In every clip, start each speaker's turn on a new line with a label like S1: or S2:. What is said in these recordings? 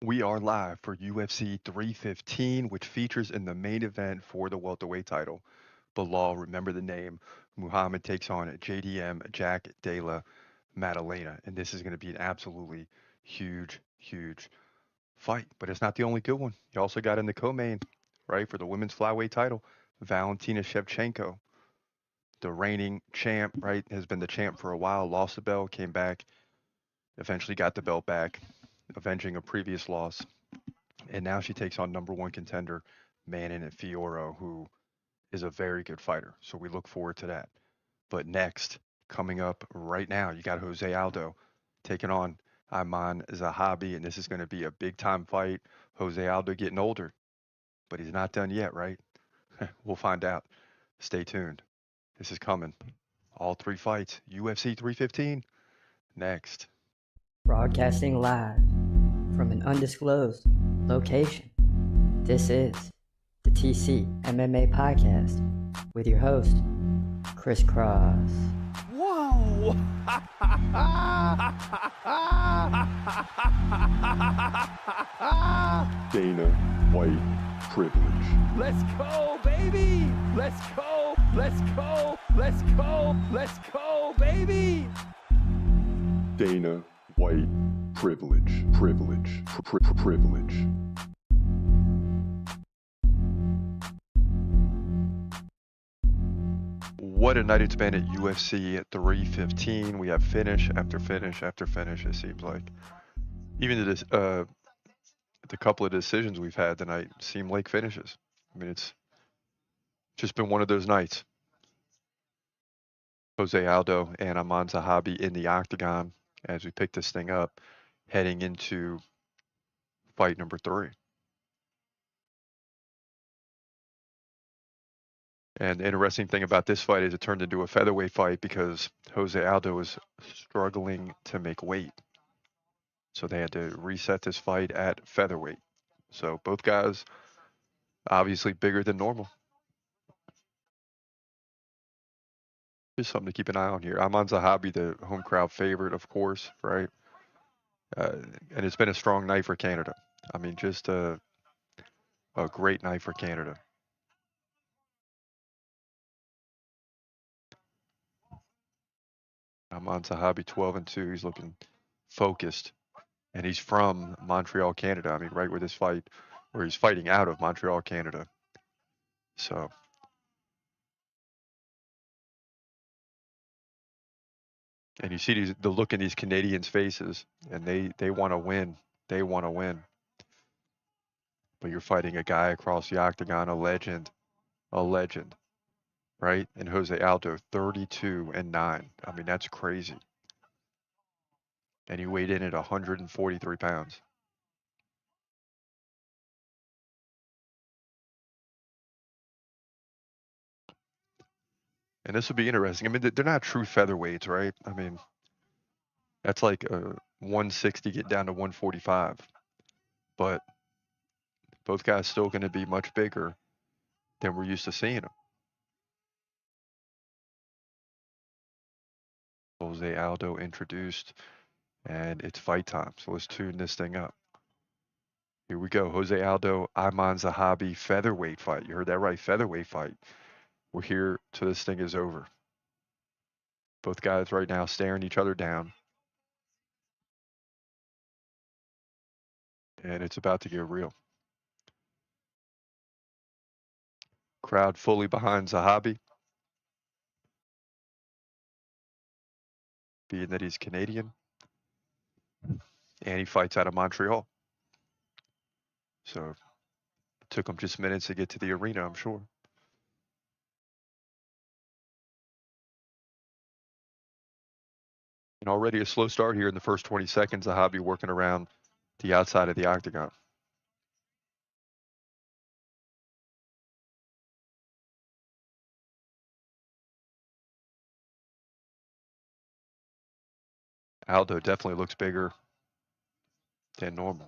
S1: We are live for UFC 315, which features in the main event for the welterweight title. Belal, remember the name. Muhammad takes on JDM Jack Della Maddalena. And this is going to be an absolutely huge, huge fight. But it's not the only good one. You also got in the co-main, right, for the women's flyweight title. Valentina Shevchenko, the reigning champ, right, has been the champ for a while, lost the belt, came back, eventually got the belt back, avenging a previous loss. And now she takes on number one contender, Manon and Fiorot, who is a very good fighter. So we look forward to that. But next, coming up right now, you got Jose Aldo taking on Aiemann Zahabi, and this is going to be a big time fight. Jose Aldo getting older, but he's not done yet, right? We'll find out. Stay tuned. This is coming. All three fights, UFC 315, next.
S2: Broadcasting live from an undisclosed location. This is the TCMMA podcast with your host, Chris Cross.
S3: Whoa!
S4: Dana White privilege.
S3: Let's go, baby! Let's go! Let's go! Let's go! Let's go, baby!
S4: Dana White privilege. Privilege.
S1: What a night it's been at UFC 315. We have finish after finish after finish, it seems like. Even the couple of decisions we've had tonight seem like finishes. I mean, it's just been one of those nights. Jose Aldo and Aiemann Zahabi in the octagon as we pick this thing up, heading into fight number 3. And the interesting thing about this fight is it turned into a featherweight fight because Jose Aldo was struggling to make weight. So they had to reset this fight at featherweight. So both guys obviously bigger than normal. Just something to keep an eye on here. Aiemann Zahabi, the home crowd favorite, of course, right? And it's been a strong night for Canada. I mean, just a great night for Canada. Aiemann Zahabi 12-2. He's looking focused. And he's from Montreal, Canada. I mean, right where this fight, where he's fighting out of Montreal, Canada. So. And you see the look in these Canadians' faces, and they want to win. They want to win. But you're fighting a guy across the octagon, a legend, right? And Jose Aldo, 32-9. I mean, that's crazy. And he weighed in at 143 pounds. And this will be interesting. I mean, they're not true featherweights, right? I mean, that's like 160 get down to 145. But both guys still going to be much bigger than we're used to seeing them. Jose Aldo introduced, and it's fight time. So let's tune this thing up. Here we go. Jose Aldo, Aiemann Zahabi, featherweight fight. You heard that right, featherweight fight. We're here till this thing is over. Both guys right now staring each other down. And it's about to get real. Crowd fully behind Zahabi, being that he's Canadian. And he fights out of Montreal. So it took him just minutes to get to the arena, I'm sure. And already a slow start here in the first 20 seconds. Zahabi working around the outside of the octagon. Aldo definitely looks bigger than normal.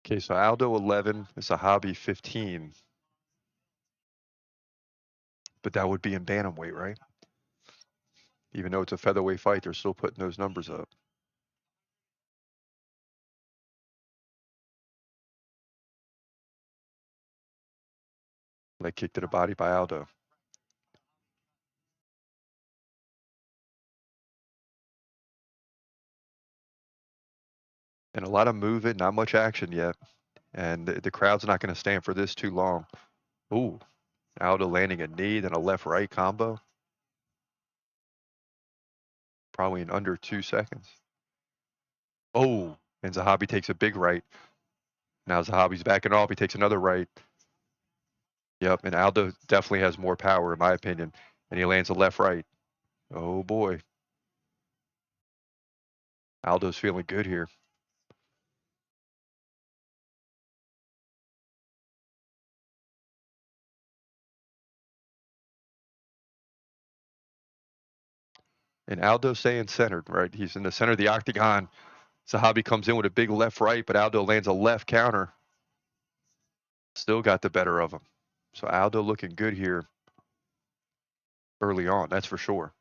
S1: Okay, so Aldo 11, Zahabi 15. but that would be in bantamweight, right? Even though it's a featherweight fight, they're still putting those numbers up. Leg kick to the body by Aldo. And a lot of movement, not much action yet. And the crowd's not going to stand for this too long. Ooh, Aldo landing a knee, then a left-right combo. Probably in under 2 seconds. Oh, and Zahabi takes a big right. Now Zahabi's backing off. He takes another right. Yep, and Aldo definitely has more power, in my opinion. And he lands a left-right. Oh, boy. Aldo's feeling good here. And Aldo staying centered, right? He's in the center of the octagon. Zahabi comes in with a big left-right, but Aldo lands a left counter. Still got the better of him. So Aldo looking good here early on, that's for sure.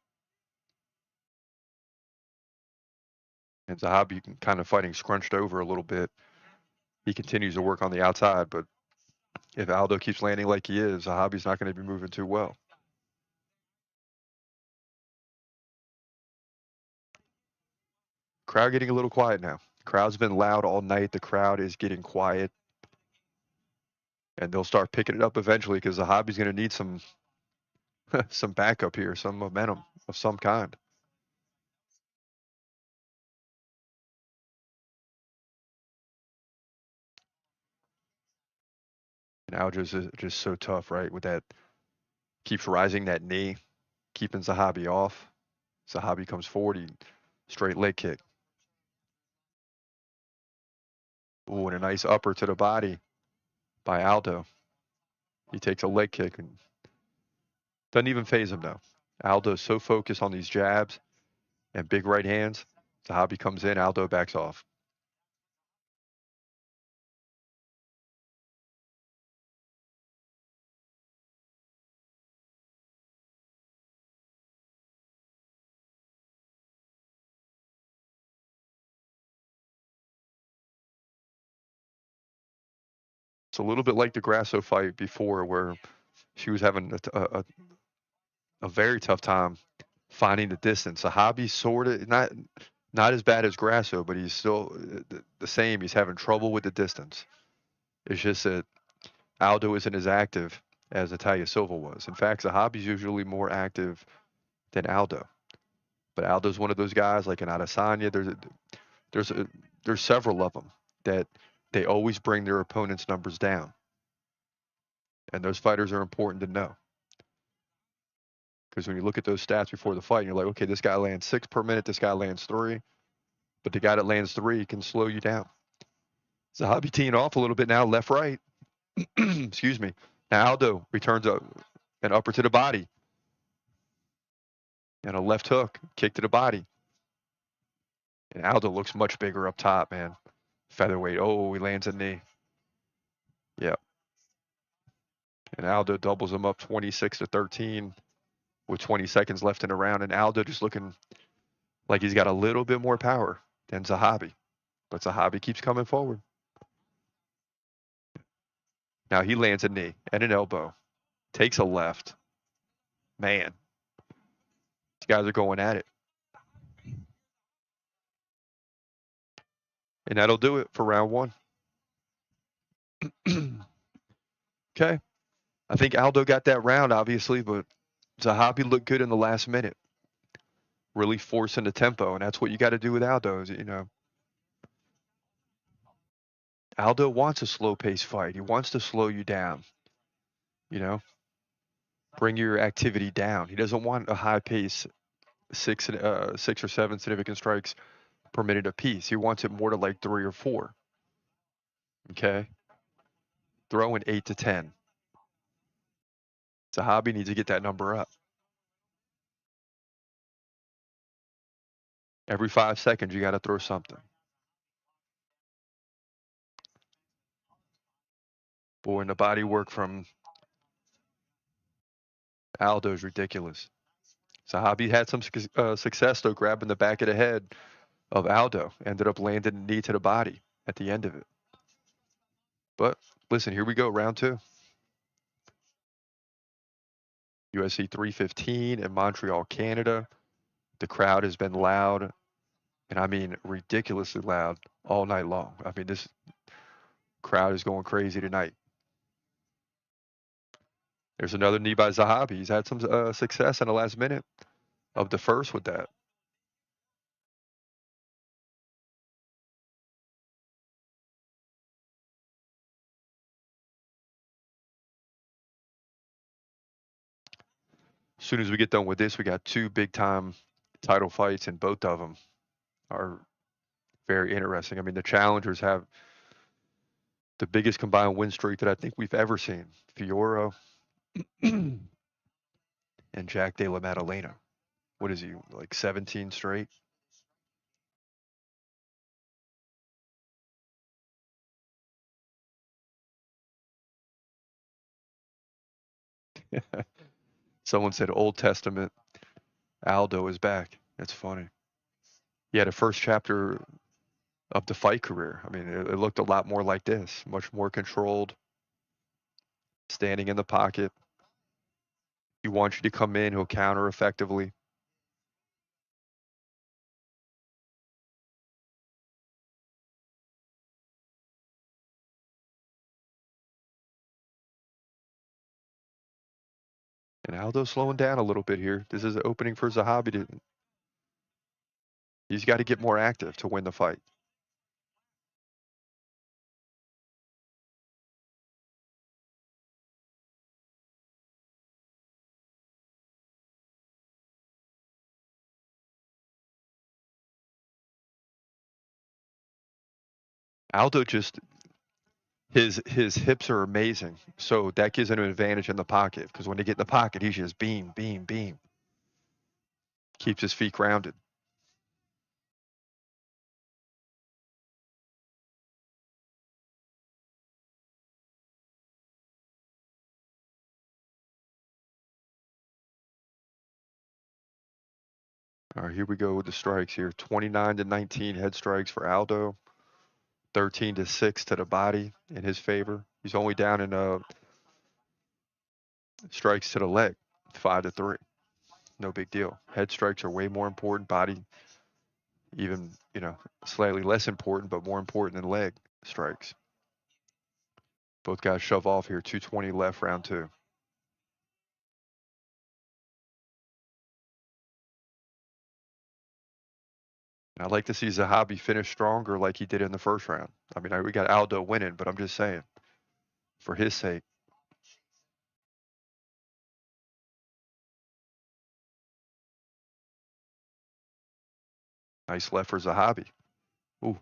S1: And Zahabi kind of fighting scrunched over a little bit. He continues to work on the outside, but if Aldo keeps landing like he is, Zahabi's not going to be moving too well. Crowd getting a little quiet now. Crowd's been loud all night. The crowd is getting quiet. And they'll start picking it up eventually because Zahabi's going to need some some backup here, some momentum of some kind. And Aljo's just so tough, right? With that, keeps rising that knee, keeping Zahabi off. Zahabi comes forward, he straight leg kick. Ooh, and a nice upper to the body by Aldo. He takes a leg kick and doesn't even phase him though. Aldo's so focused on these jabs and big right hands. Zahabi comes in, Aldo backs off. It's a little bit like the Grasso fight before where she was having a very tough time finding the distance. Zahabi sort of not as bad as Grasso, but he's still the same. He's having trouble with the distance. It's just that Aldo isn't as active as Natalia Silva was. In fact, Zahabi's usually more active than Aldo. But Aldo's one of those guys like an Adesanya. There's there's several of them that they always bring their opponent's numbers down. And those fighters are important to know. Because when you look at those stats before the fight, you're like, okay, this guy lands 6 per minute, this guy lands 3. But the guy that lands 3 can slow you down. Zahabi teeing off a little bit now, left, right. Excuse me. Now Aldo returns an upper to the body. And a left hook, kick to the body. And Aldo looks much bigger up top, man. Featherweight. Oh, he lands a knee. Yep. And Aldo doubles him up 26-13 with 20 seconds left in the round. And Aldo just looking like he's got a little bit more power than Zahabi. But Zahabi keeps coming forward. Now he lands a knee and an elbow. Takes a left. Man. These guys are going at it. And that'll do it for round 1. Okay. I think Aldo got that round, obviously, but Zahabi looked good in the last minute. Really forcing the tempo, and that's what you got to do with Aldo. Is, Aldo wants a slow-paced fight. He wants to slow you down. Bring your activity down. He doesn't want a high pace, 6 or 7 significant strikes per minute apiece. He wants it more to like 3 or 4. Okay, throwing 8 to 10. Zahabi needs to get that number up. Every 5 seconds, you got to throw something. Boy, and the body work from Aldo's ridiculous. Zahabi had some success, though, grabbing the back of the head of Aldo. Ended up landing a knee to the body at the end of it. But listen, here we go, round 2. UFC 315 in Montreal, Canada. The crowd has been loud, and I mean ridiculously loud, all night long. I mean, this crowd is going crazy tonight. There's another knee by Zahabi. He's had some success in the last minute of the first with that. As soon as we get done with this, we got 2 big-time title fights, and both of them are very interesting. I mean, the challengers have the biggest combined win streak that I think we've ever seen. Fiorot and Della Maddalena. What is he, like 17 straight? Someone said Old Testament Aldo is back. That's funny. He had a first chapter of the fight career. I mean, it looked a lot more like this, much more controlled, standing in the pocket. He wants you to come in, he'll counter effectively. And Aldo's slowing down a little bit here. This is an opening for Zahabi to. He's got to get more active to win the fight. Aldo just his hips are amazing, so that gives him an advantage in the pocket because when they get in the pocket, he's just beam, beam, beam. Keeps his feet grounded. All right, here we go with the strikes here. 29-19 head strikes for Aldo. 13-6 to the body in his favor. He's only down in strikes to the leg. 5-3. No big deal. Head strikes are way more important. Body, even, slightly less important, but more important than leg strikes. Both guys shove off here. 2:20 left, round 2. And I'd like to see Zahabi finish stronger like he did in the first round. I mean, we got Aldo winning, but I'm just saying, for his sake. Nice left for Zahabi. Ooh.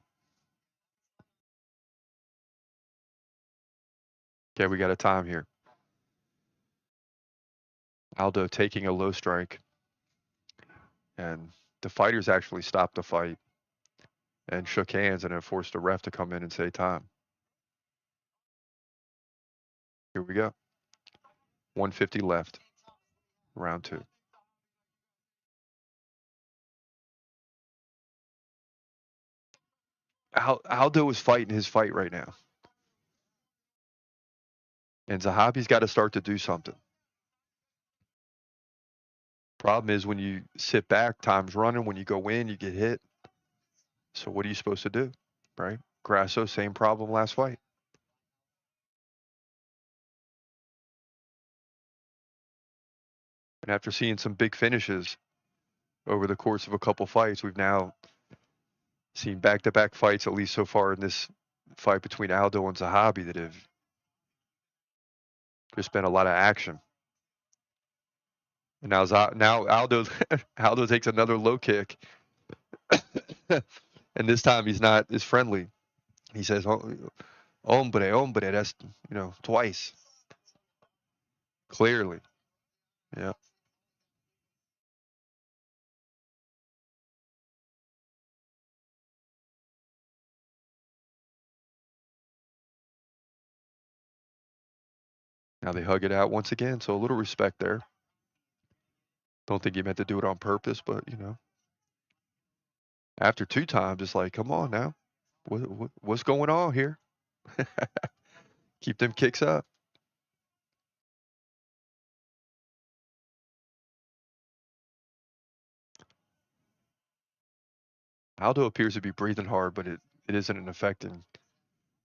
S1: Okay, we got a time here. Aldo taking a low strike. And the fighters actually stopped the fight and shook hands and then forced the ref to come in and say time. Here we go. 150 left. Round 2. Aldo is fighting his fight right now. And Zahabi's got to start to do something. Problem is when you sit back, time's running. When you go in, you get hit. So what are you supposed to do, right? Grasso, same problem last fight. And after seeing some big finishes over the course of a couple fights, we've now seen back-to-back fights, at least so far in this fight between Aldo and Zahabi, that have just been a lot of action. And now Aldo takes another low kick, and this time he's not as friendly. He says, "Hombre, hombre." That's twice, clearly. Yeah. Now they hug it out once again, so a little respect there. Don't think he meant to do it on purpose, but, after 2 times, it's like, come on now. What's going on here? Keep them kicks up. Aldo appears to be breathing hard, but it isn't affecting.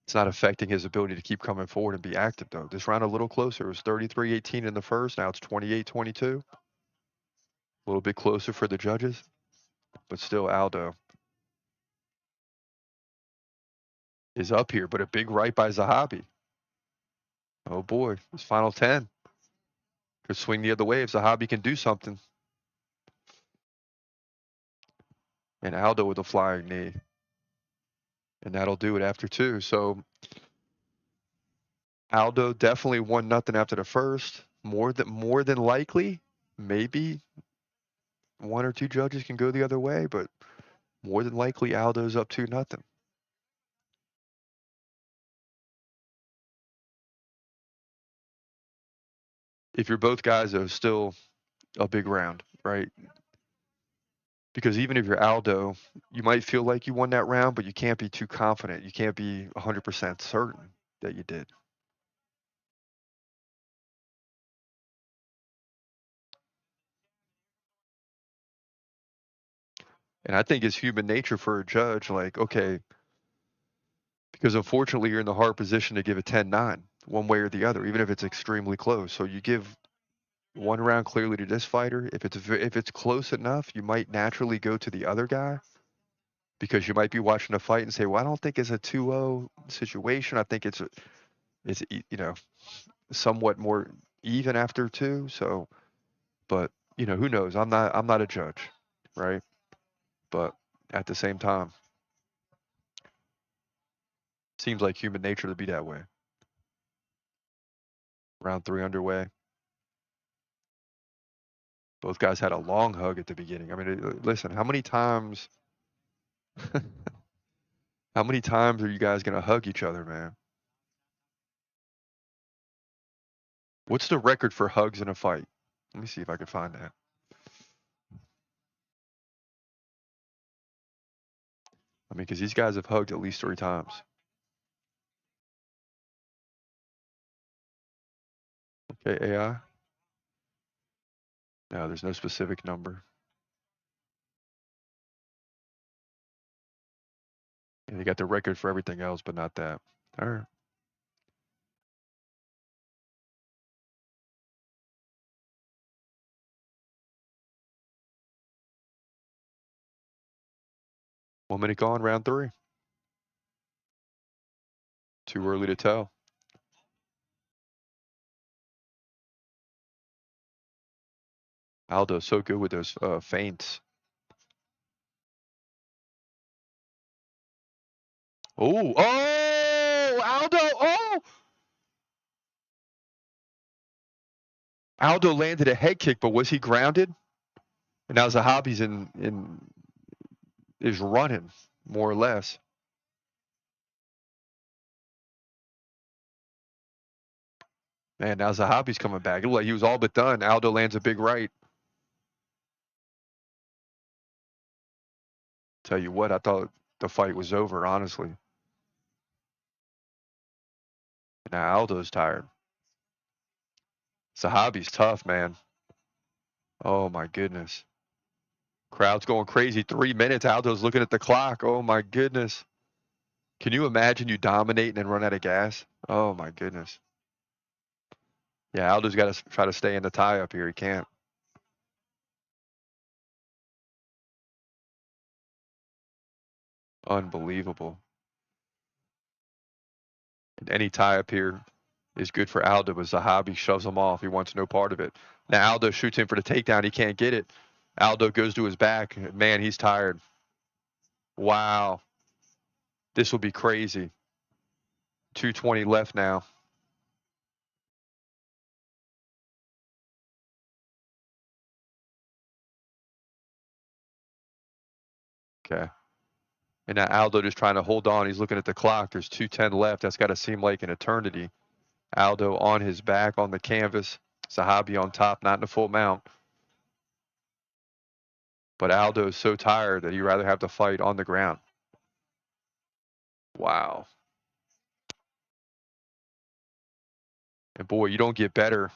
S1: It's not affecting his ability to keep coming forward and be active, though. This round a little closer. It was 33-18 in the first. Now it's 28-22. A little bit closer for the judges, but still Aldo is up here, but a big right by Zahabi. Oh boy, this final 10 could swing the other way if Zahabi can do something. And Aldo with a flying knee. And that'll do it after 2. So Aldo definitely 1-0 after the first. More than likely, maybe 1 or 2 judges can go the other way, but more than likely Aldo's up 2-0. If you're both guys, though, still a big round, right? Because even if you're Aldo, you might feel like you won that round, but you can't be too confident. You can't be 100% certain that you did. And I think it's human nature for a judge, like, okay, because unfortunately you're in the hard position to give a 10-9 one way or the other, even if it's extremely close. So you give one round clearly to this fighter. If it's close enough, you might naturally go to the other guy because you might be watching a fight and say, well, I don't think it's a 2-0 situation. I think it's somewhat more even after 2. So, but who knows? I'm not a judge, right? But at the same time, seems like human nature to be that way. Round 3 underway. Both guys had a long hug at the beginning. I mean, listen, how many times are you guys going to hug each other, man? What's the record for hugs in a fight? Let me see if I can find that. I mean, because these guys have hugged at least 3 times. Okay, AI. No, there's no specific number. And they got the record for everything else, but not that. All right. One minute gone, round 3. Too early to tell. Aldo's so good with those feints. Oh, Aldo, Aldo landed a head kick, but was he grounded? And now Zahabi's is running, more or less. Man, now Zahabi's coming back. It looked like he was all but done. Aldo lands a big right. Tell you what, I thought the fight was over, honestly. Now Aldo's tired. Zahabi's tough, man. Oh my goodness. Crowd's going crazy. 3 minutes. Aldo's looking at the clock. Oh my goodness. Can you imagine you dominate and then run out of gas? Oh my goodness. Yeah, Aldo's got to try to stay in the tie up here. He can't. Unbelievable. And any tie up here is good for Aldo, but Zahabi shoves him off. He wants no part of it. Now Aldo shoots in for the takedown. He can't get it. Aldo goes to his back. Man, he's tired. Wow. This will be crazy. 2:20 left now. Okay. And now Aldo just trying to hold on. He's looking at the clock. There's 2:10 left. That's got to seem like an eternity. Aldo on his back on the canvas. Zahabi on top, not in a full mount. But Aldo is so tired that he'd rather have to fight on the ground. Wow. And boy, you don't get better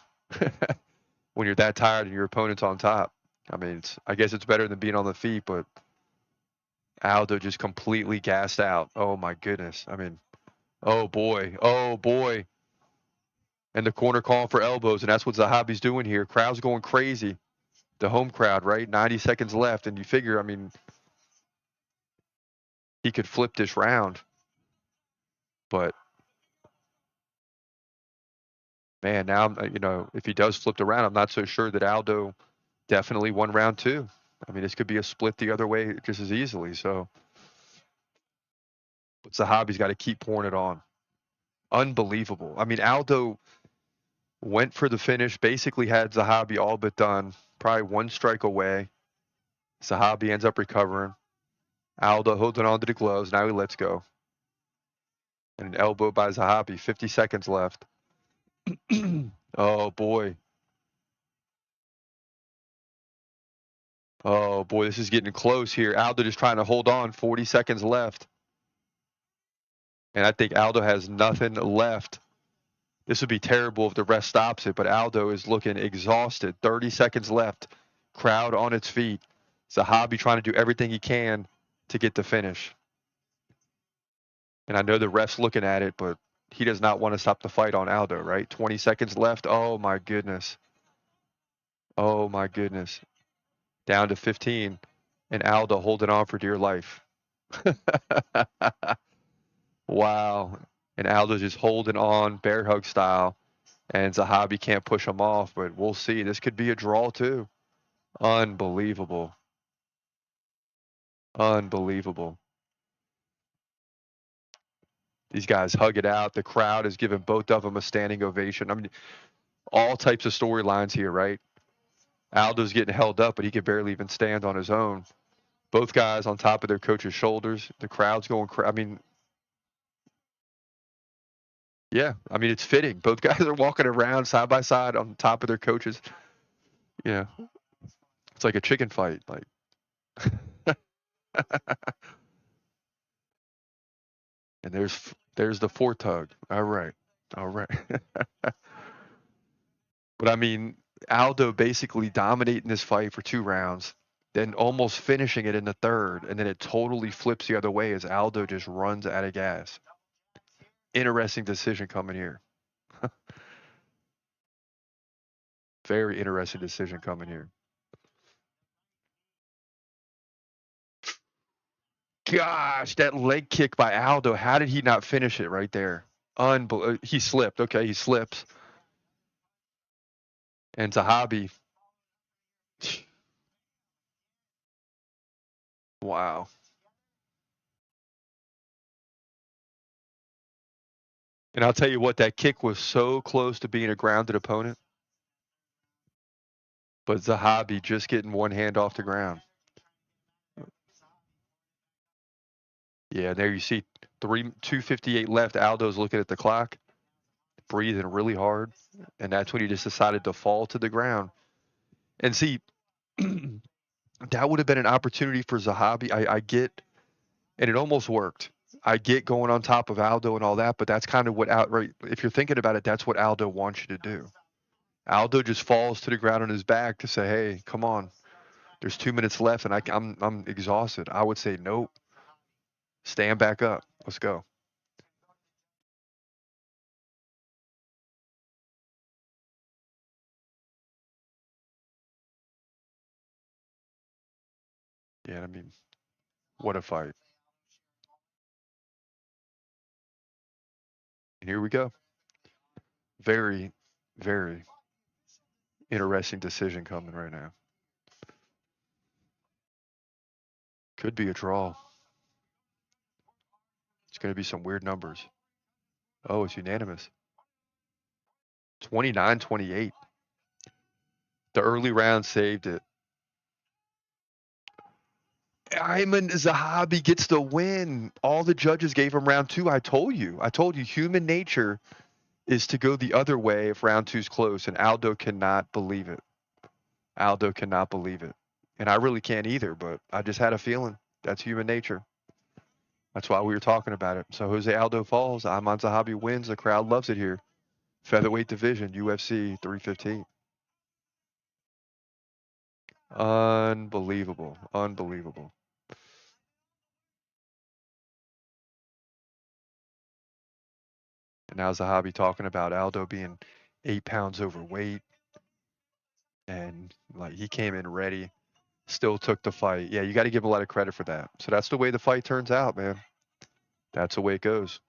S1: when you're that tired and your opponent's on top. I mean, I guess it's better than being on the feet, but Aldo just completely gassed out. Oh my goodness. I mean, oh boy. Oh boy. And the corner calling for elbows, and that's what Zahabi's doing here. Crowd's going crazy. The home crowd, right? 90 seconds left, and you figure, I mean, he could flip this round. But man, now, if he does flip the round, I'm not so sure that Aldo definitely won round 2. I mean, this could be a split the other way just as easily. So, but Zahabi's got to keep pouring it on. Unbelievable. I mean, Aldo went for the finish, basically had Zahabi all but done, probably one strike away. Zahabi ends up recovering. Aldo holding on to the gloves. Now he lets go. And an elbow by Zahabi. 50 seconds left. Oh, boy. Oh, boy, this is getting close here. Aldo just trying to hold on. 40 seconds left. And I think Aldo has nothing left. This would be terrible if the ref stops it, but Aldo is looking exhausted. 30 seconds left. Crowd on its feet. Zahabi trying to do everything he can to get the finish. And I know the ref's looking at it, but he does not want to stop the fight on Aldo, right? 20 seconds left. Oh, my goodness. Oh, my goodness. Down to 15. And Aldo holding on for dear life. Wow. And Aldo's just holding on, bear hug style. And Zahabi can't push him off, but we'll see. This could be a draw, too. Unbelievable. Unbelievable. These guys hug it out. The crowd is giving both of them a standing ovation. I mean, all types of storylines here, right? Aldo's getting held up, but he could barely even stand on his own. Both guys on top of their coach's shoulders. The crowd's going crazy. I mean, yeah. I mean, it's fitting. Both guys are walking around side by side on top of their coaches. Yeah. It's like a chicken fight. Like, and there's the four tug. All right. All right. But I mean, Aldo basically dominating this fight for 2 rounds, then almost finishing it in the third, and then it totally flips the other way as Aldo just runs out of gas. Interesting decision coming here. Very interesting decision coming here. Gosh, that leg kick by Aldo. How did he not finish it right there? He slipped. Okay, he slips. And Zahabi. Wow. And I'll tell you what, that kick was so close to being a grounded opponent. But Zahabi just getting one hand off the ground. Yeah, there you see 2:58 left. Aldo's looking at the clock, breathing really hard, and that's when he just decided to fall to the ground. And see, that would have been an opportunity for Zahabi. I get, and it almost worked. I get going on top of Aldo and all that, but that's kind of what right. If you're thinking about it, that's what Aldo wants you to do. Aldo just falls to the ground on his back to say, "Hey, come on. There's 2 minutes left, and I'm exhausted." I would say, "Nope. Stand back up. Let's go." Yeah, I mean, what a fight. And here we go. Very, very interesting decision coming right now. Could be a draw. It's going to be some weird numbers. Oh, it's unanimous. 29-28. The early round saved it. Aiemann Zahabi gets the win. All the judges gave him round 2. I told you. Human nature is to go the other way if round 2's close, and Aldo cannot believe it. Aldo cannot believe it. And I really can't either, but I just had a feeling. That's human nature. That's why we were talking about it. So Jose Aldo falls. Aiemann Zahabi wins. The crowd loves it here. Featherweight division, UFC 315. Unbelievable. Unbelievable. And now Zahabi talking about Aldo being 8 pounds overweight. And like he came in ready, still took the fight. Yeah, you got to give a lot of credit for that. So that's the way the fight turns out, man. That's the way it goes.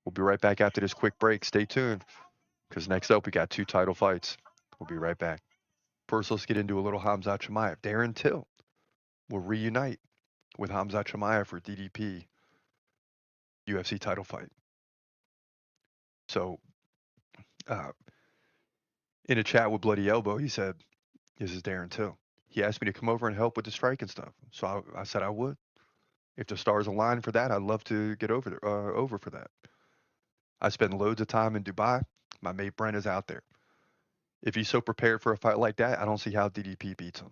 S1: We'll be right back after this quick break. Stay tuned, because next up we got 2 title fights. We'll be right back. First, let's get into a little Khamzat Chimaev. Darren Till will reunite with Khamzat Chimaev for DDP UFC title fight. So, in a chat with Bloody Elbow, he said, "This is Darren Till. He asked me to come over and help with the strike and stuff. So I said I would. If the stars align for that, I'd love to get over there, over for that. I spend loads of time in Dubai. My mate Brent is out there. If he's so prepared for a fight like that, I don't see how DDP beats him."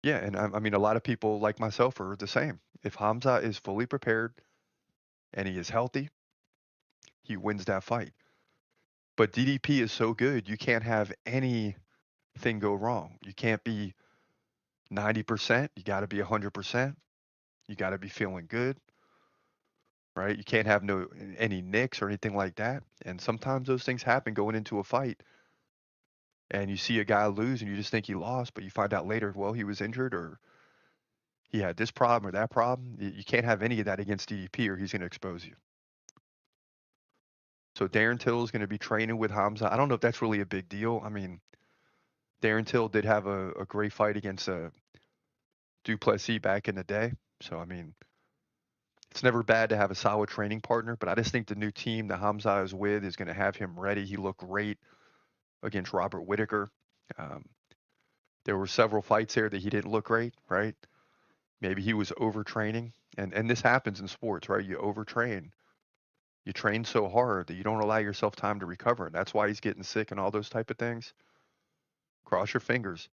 S1: Yeah, and I mean, a lot of people like myself are the same. If Hamza is fully prepared and he is healthy, he wins that fight. But DDP is so good, you can't have anything go wrong. You can't be 90%. You got to be 100%. You got to be feeling good, right? You can't have any nicks or anything like that. And sometimes those things happen going into a fight. And you see a guy lose and you just think he lost, but you find out later, well, he was injured or he had this problem or that problem. You can't have any of that against DDP or he's going to expose you. So Darren Till is going to be training with Hamza. I don't know if that's really a big deal. I mean, Darren Till did have a great fight against Duplessis back in the day. So, I mean, it's never bad to have a solid training partner, but I just think the new team that Hamza is with is going to have him ready. He looked great against Robert Whittaker. There were several fights there that he didn't look great, right? Maybe he was overtraining. And this happens in sports, right? You overtrain. You train so hard that you don't allow yourself time to recover. And that's why he's getting sick and all those type of things. Cross your fingers.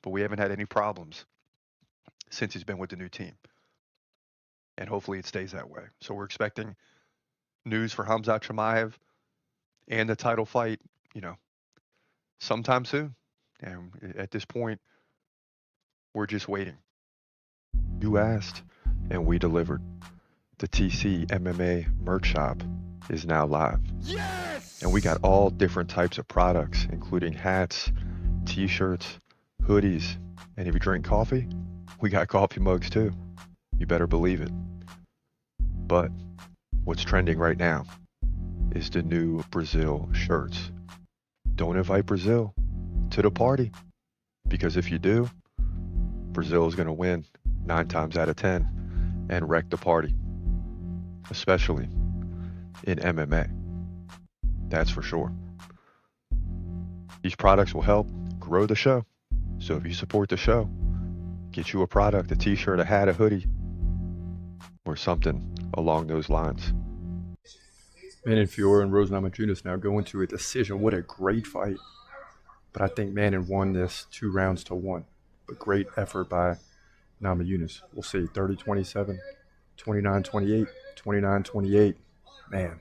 S1: But we haven't had any problems since he's been with the new team. And hopefully it stays that way. So we're expecting news for Khamzat Chimaev and the title fight, sometime soon. And at this point, we're just waiting. You asked, and we delivered. The TCMMA merch shop is now live.
S3: Yes!
S1: And we got all different types of products, including hats, t-shirts, hoodies, and if you drink coffee, we got coffee mugs too. You better believe it. But what's trending right now is the new Brazil shirts. Don't invite Brazil to the party, because if you do, Brazil is going to win 9 times out of 10 and wreck the party, especially in MMA. That's for sure. These products will help grow the show. So if you support the show, get you a product, a t-shirt, a hat, a hoodie, or something along those lines. Manon Fiorot and Rose Namajunas now go into a decision. What a great fight. But I think Manon won this 2 rounds to 1. But great effort by Namajunas. We'll see. 30-27, 29-28, 29-28. Man.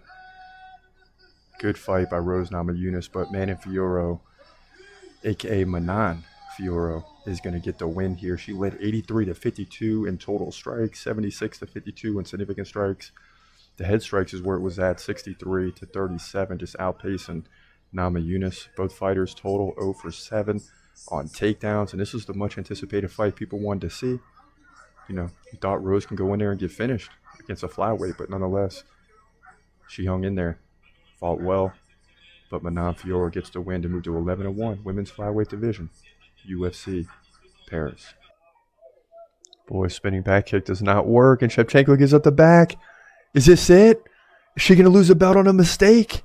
S1: Good fight by Rose Namajunas. But Manon Fiorot, a.k.a. Manon Fiorot, is going to get the win here. She led 83-52 in total strikes, 76-52 in significant strikes. The head strikes is where it was at, 63-37, just outpacing Namajunas. Both fighters total 0 for 7 on takedowns, and this is the much anticipated fight people wanted to see. You thought Rose can go in there and get finished against a flyweight, but nonetheless, she hung in there, fought well. But Manon Fiorot gets the win to move to 11-1, women's flyweight division, UFC, Paris. Boy, spinning back kick does not work, and Shevchenko gives up the back. Is this it? Is she going to lose a belt on a mistake?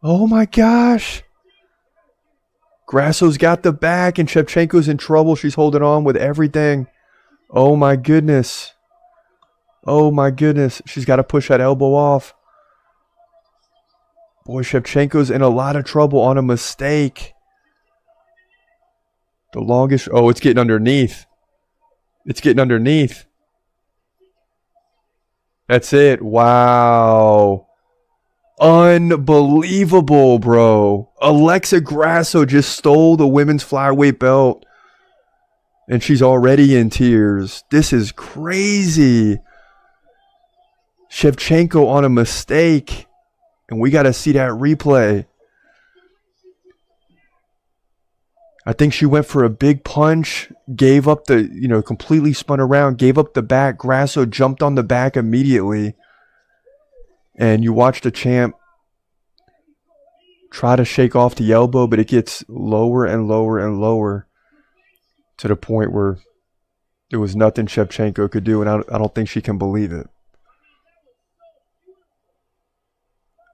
S1: Oh my gosh. Grasso's got the back, and Shevchenko's in trouble. She's holding on with everything. Oh my goodness. Oh my goodness. She's got to push that elbow off. Boy, Shevchenko's in a lot of trouble on a mistake. The longest. Oh, it's getting underneath. It's getting underneath. That's it. Wow. Unbelievable, bro. Alexa Grasso just stole the women's flyweight belt. And she's already in tears. This is crazy. Shevchenko on a mistake. And we got to see that replay. I think she went for a big punch, gave up the, completely spun around, gave up the back. Grasso jumped on the back immediately. And you watch the champ try to shake off the elbow, but it gets lower and lower and lower to the point where there was nothing Shevchenko could do, and I don't think she can believe it.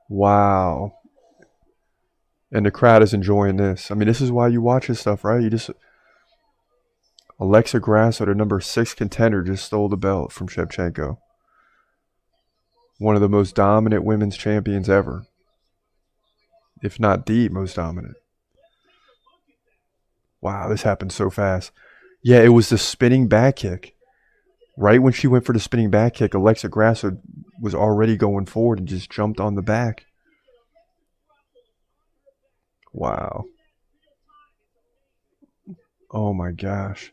S1: Wow. And the crowd is enjoying this. I mean, this is why you watch this stuff, right? Alexa Grasso, the number 6 contender, just stole the belt from Shevchenko. One of the most dominant women's champions ever. If not the most dominant. Wow, this happened so fast. Yeah, it was the spinning back kick. Right when she went for the spinning back kick, Alexa Grasso was already going forward and just jumped on the back. Wow. Oh my gosh.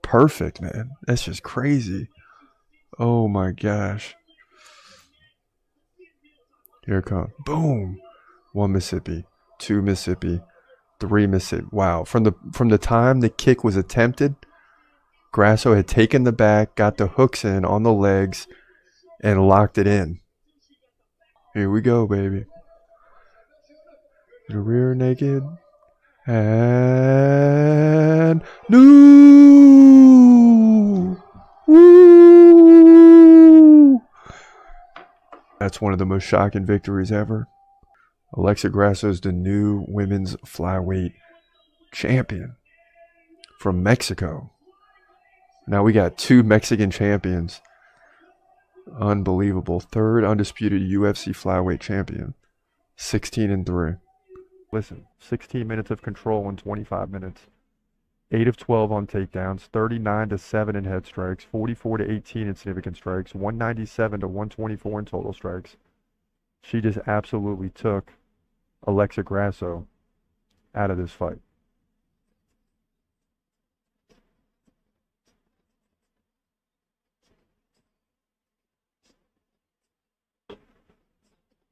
S1: Perfect, man. That's just crazy. Oh my gosh. Here it comes. Boom. 1 Mississippi. 2 Mississippi. 3 Mississippi. Wow. From the time the kick was attempted, Grasso had taken the back, got the hooks in on the legs, and locked it in. Here we go, baby. The rear naked. And no! Woo! That's one of the most shocking victories ever. Alexa Grasso is the new women's flyweight champion from Mexico. Now we got 2 Mexican champions. Unbelievable. 3rd undisputed UFC flyweight champion. 16-3. Listen, 16 minutes of control in 25 minutes. 8 of 12 on takedowns, 39-7 in head strikes, 44-18 in significant strikes, 197-124 in total strikes. She just absolutely took Alexa Grasso out of this fight.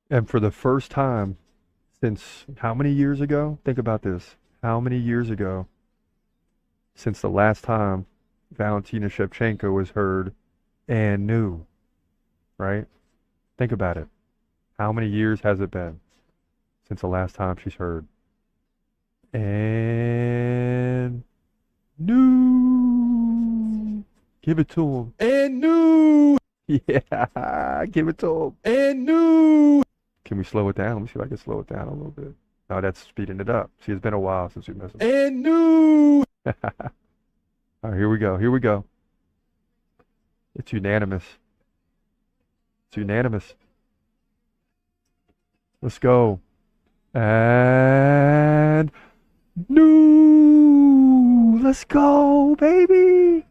S1: And for the first time since how many years ago? Think about this. How many years ago since the last time Valentina Shevchenko was heard and new, right? Think about it. How many years has it been since the last time she's heard? And new. Give it to him. And new. Yeah, give it to him. And new. Can we slow it down? Let me see if I can slow it down a little bit. No, that's speeding it up. See, it's been a while since we missed it. And new. All right, here we go. Here we go. It's unanimous. It's unanimous. Let's go. And new. Let's go, baby.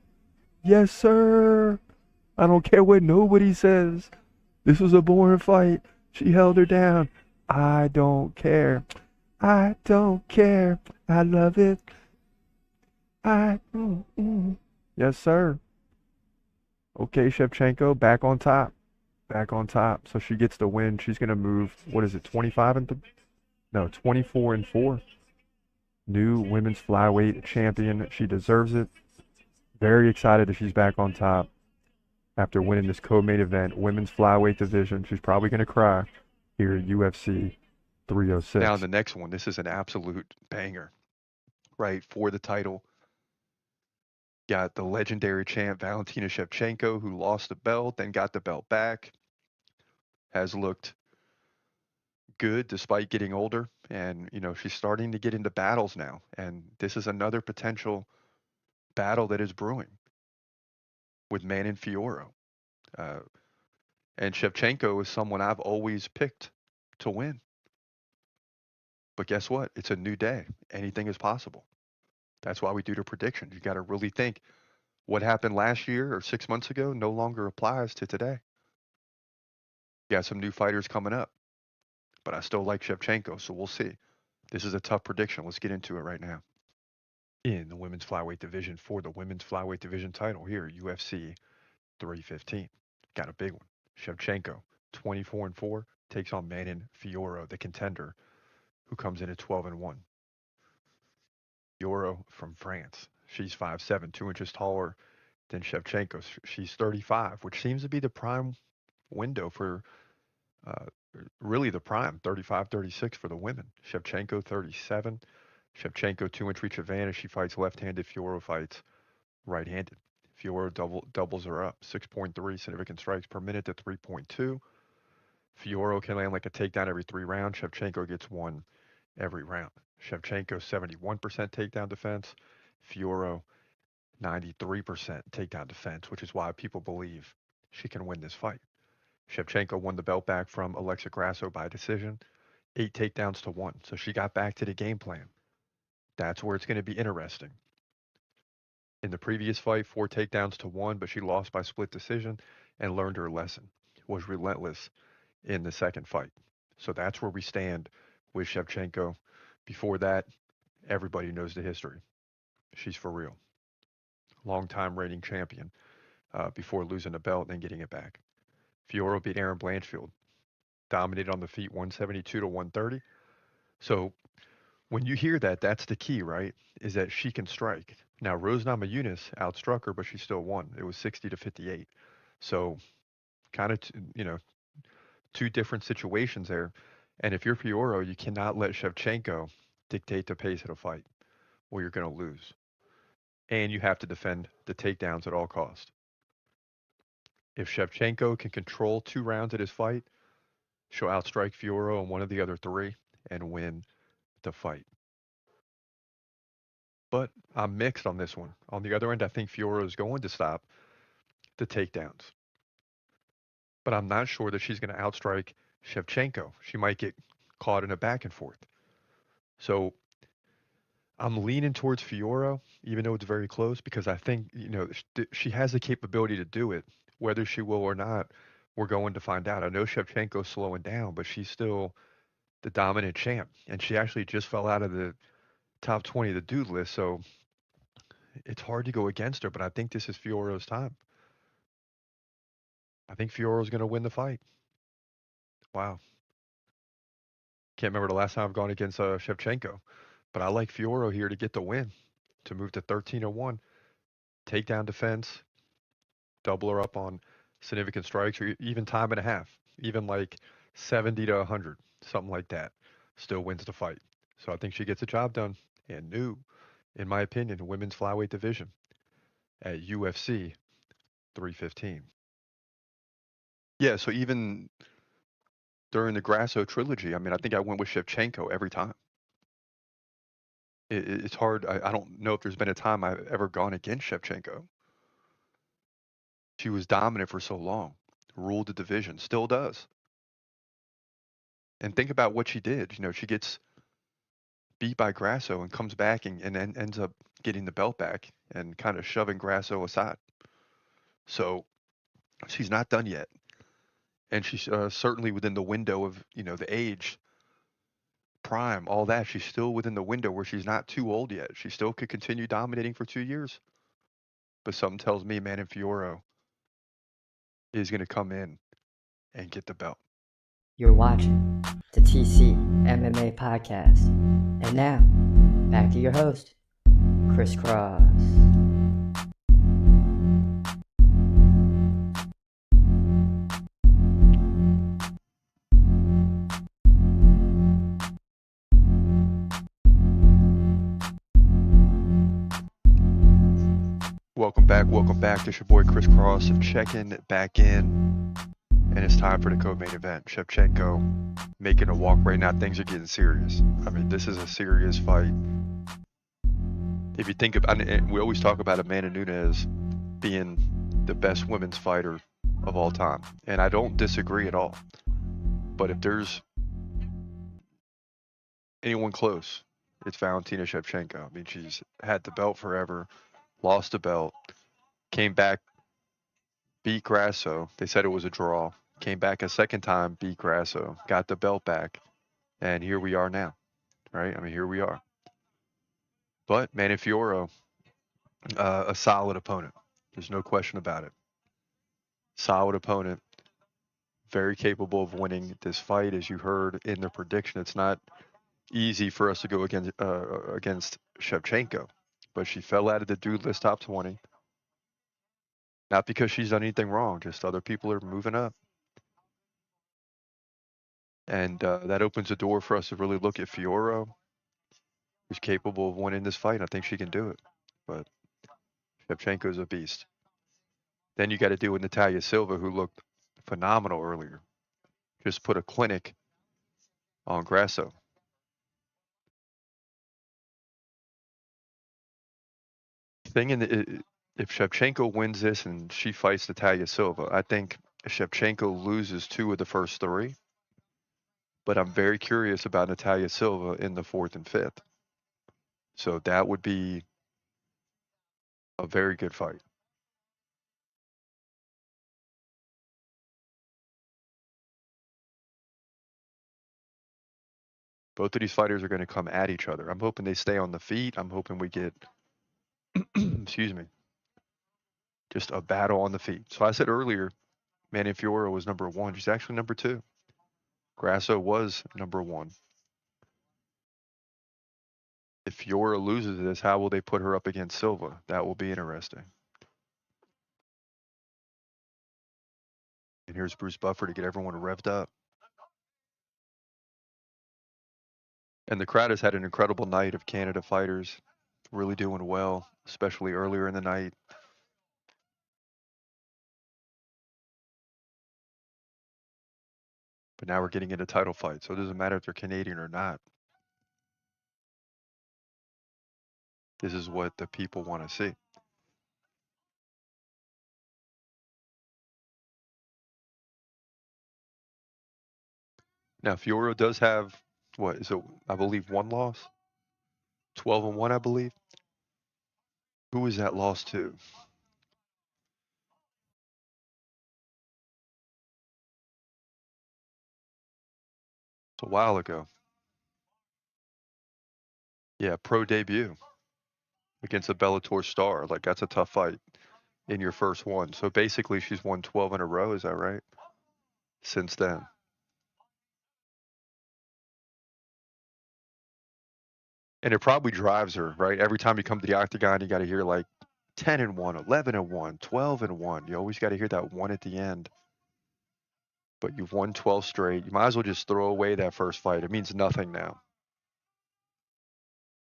S1: Yes, sir. I don't care what nobody says. This was a boring fight. She held her down. I don't care. I don't care. I love it. Yes, sir. Okay, Shevchenko, back on top. Back on top. So she gets the win. She's going to move, what is it, 24-4. New women's flyweight champion. She deserves it. Very excited that she's back on top after winning this co-main event, women's flyweight division. She's probably going to cry here at UFC 306. Now, the next one, this is an absolute banger, right, for the title. Got the legendary champ Valentina Shevchenko, who lost the belt, then got the belt back. Has looked good despite getting older. And, she's starting to get into battles now. And this is another potential battle that is brewing with Manon and Fiorot. And Shevchenko is someone I've always picked to win. But guess what? It's a new day. Anything is possible. That's why we do the predictions. You got to really think what happened last year or 6 months ago no longer applies to today. You got some new fighters coming up, but I still like Shevchenko, so we'll see. This is a tough prediction. Let's get into it right now. In the women's flyweight division for the women's flyweight division title here, UFC 315. Got a big one. Shevchenko, 24-4, takes on Manon Fiorot, the contender, who comes in at 12-1. Fiorot from France. She's 5'7", 2 inches taller than Shevchenko. She's 35, which seems to be the prime window for uh, really the prime, 35, 36 for the women. Shevchenko, 37. Shevchenko, 2-inch reach advantage. She fights left-handed. Fiorot fights right-handed. Fiorot doubles her up, 6.3 significant strikes per minute to 3.2. Fiorot can land like a takedown every 3 rounds. Shevchenko gets one every round. Shevchenko, 71% takedown defense. Fiorot, 93% takedown defense, which is why people believe she can win this fight. Shevchenko won the belt back from Alexa Grasso by decision, 8 takedowns to 1. So she got back to the game plan. That's where it's going to be interesting. In the previous fight, 4 takedowns to 1, but she lost by split decision and learned her lesson. Was relentless in the second fight. So that's where we stand with Shevchenko. Before that, everybody knows the history. She's for real. Long-time reigning champion before losing the belt and then getting it back. Fiorot beat Aaron Blanchfield. Dominated on the feet 172 to 130. So when you hear that, that's the key, right? Is that she can strike. Now, Rose Namajunas outstruck her, but she still won. It was 60 to 58. So kind of, two different situations there. And if you're Fiorot, you cannot let Shevchenko dictate the pace of the fight, or you're going to lose. And you have to defend the takedowns at all costs. If Shevchenko can control 2 rounds of this fight, she'll outstrike Fiorot on one of the other 3 and win the fight. But I'm mixed on this one. On the other end, I think Fiorot is going to stop the takedowns. But I'm not sure that she's going to outstrike Shevchenko. She might get caught in a back and forth. So I'm leaning towards Fiorot, even though it's very close, because I think, she has the capability to do it. Whether she will or not, we're going to find out. I know Shevchenko's slowing down, but she's still the dominant champ. And she actually just fell out of the top 20 of the dude list, so it's hard to go against her, but I think this is Fiorot's time. I think Fiorot's going to win the fight. Wow. Can't remember the last time I've gone against Shevchenko, but I like Fiorot here to get the win, to move to 13-1. Takedown defense, double her up on significant strikes, or even time and a half, even like 70 to 100, something like that. Still wins the fight. So I think she gets the job done. And new, in my opinion, women's flyweight division at UFC 315. Yeah, so even during the Grasso trilogy, I think I went with Shevchenko every time. It's hard. I don't know if there's been a time I've ever gone against Shevchenko. She was dominant for so long, ruled the division, still does. And think about what she did. She gets beat by Grasso and comes back and then ends up getting the belt back and kind of shoving Grasso aside. So she's not done yet. And she's certainly within the window of, the age, prime, all that. She's still within the window where she's not too old yet. She still could continue dominating for 2 years. But something tells me Manon Fiorot is going to come in and get the belt.
S2: You're watching the TCMMA podcast. And now, back to your host, Chris Cross.
S1: Welcome back. This your boy Chris Cross checking back in, and it's time for the co-main event. Shevchenko making a walk right now. Things are getting serious. This is a serious fight. If you think of, we always talk about Amanda Nunes being the best women's fighter of all time, and I don't disagree at all. But if there's anyone close, it's Valentina Shevchenko. I mean, she's had the belt forever, lost the belt, came back, beat Grasso. They said it was a draw. Came back a second time, beat Grasso, got the belt back, and here we are now, right? I mean, here we are. But Manon Fiorot, a solid opponent. There's no question about it. Solid opponent, very capable of winning this fight, as you heard in the prediction. It's not easy for us to go against Shevchenko, but she fell out of the dude list top 20. Not because she's done anything wrong, just other people are moving up. And that opens the door for us to really look at Fiorot, who's capable of winning this fight. I think she can do it. But Shevchenko's a beast. Then you got to deal with Natalia Silva, who looked phenomenal earlier. Just put a clinic on Grasso. If Shevchenko wins this and she fights Natalia Silva, I think Shevchenko loses 2 of the first 3. But I'm very curious about Natalia Silva in the 4th and 5th. So that would be a very good fight. Both of these fighters are going to come at each other. I'm hoping they stay on the feet. I'm hoping we get, excuse me, just a battle on the feet. So I said earlier, Manon Fiorot was number 1. She's actually number 2. Grasso was number 1. If Fiorot loses this, how will they put her up against Silva? That will be interesting. And here's Bruce Buffer to get everyone revved up. And the crowd has had an incredible night of Canada fighters, really doing well, especially earlier in the night. But now we're getting into title fights, so it doesn't matter if they're Canadian or not. This is what the people want to see. Now, Fiorot does have, what is it, I believe, 1 loss? 12-1, I believe. Who is that loss to? It's a while ago. Yeah, pro debut against a Bellator star. Like, that's a tough fight in your first one. So basically, she's won 12 in a row. Is that right? Since then. And it probably drives her, right? Every time you come to the octagon, you got to hear like 10-1, 11-1, 12-1. You always got to hear that 1 at the end. But you've won 12 straight. You might as well just throw away that first fight. It means nothing now.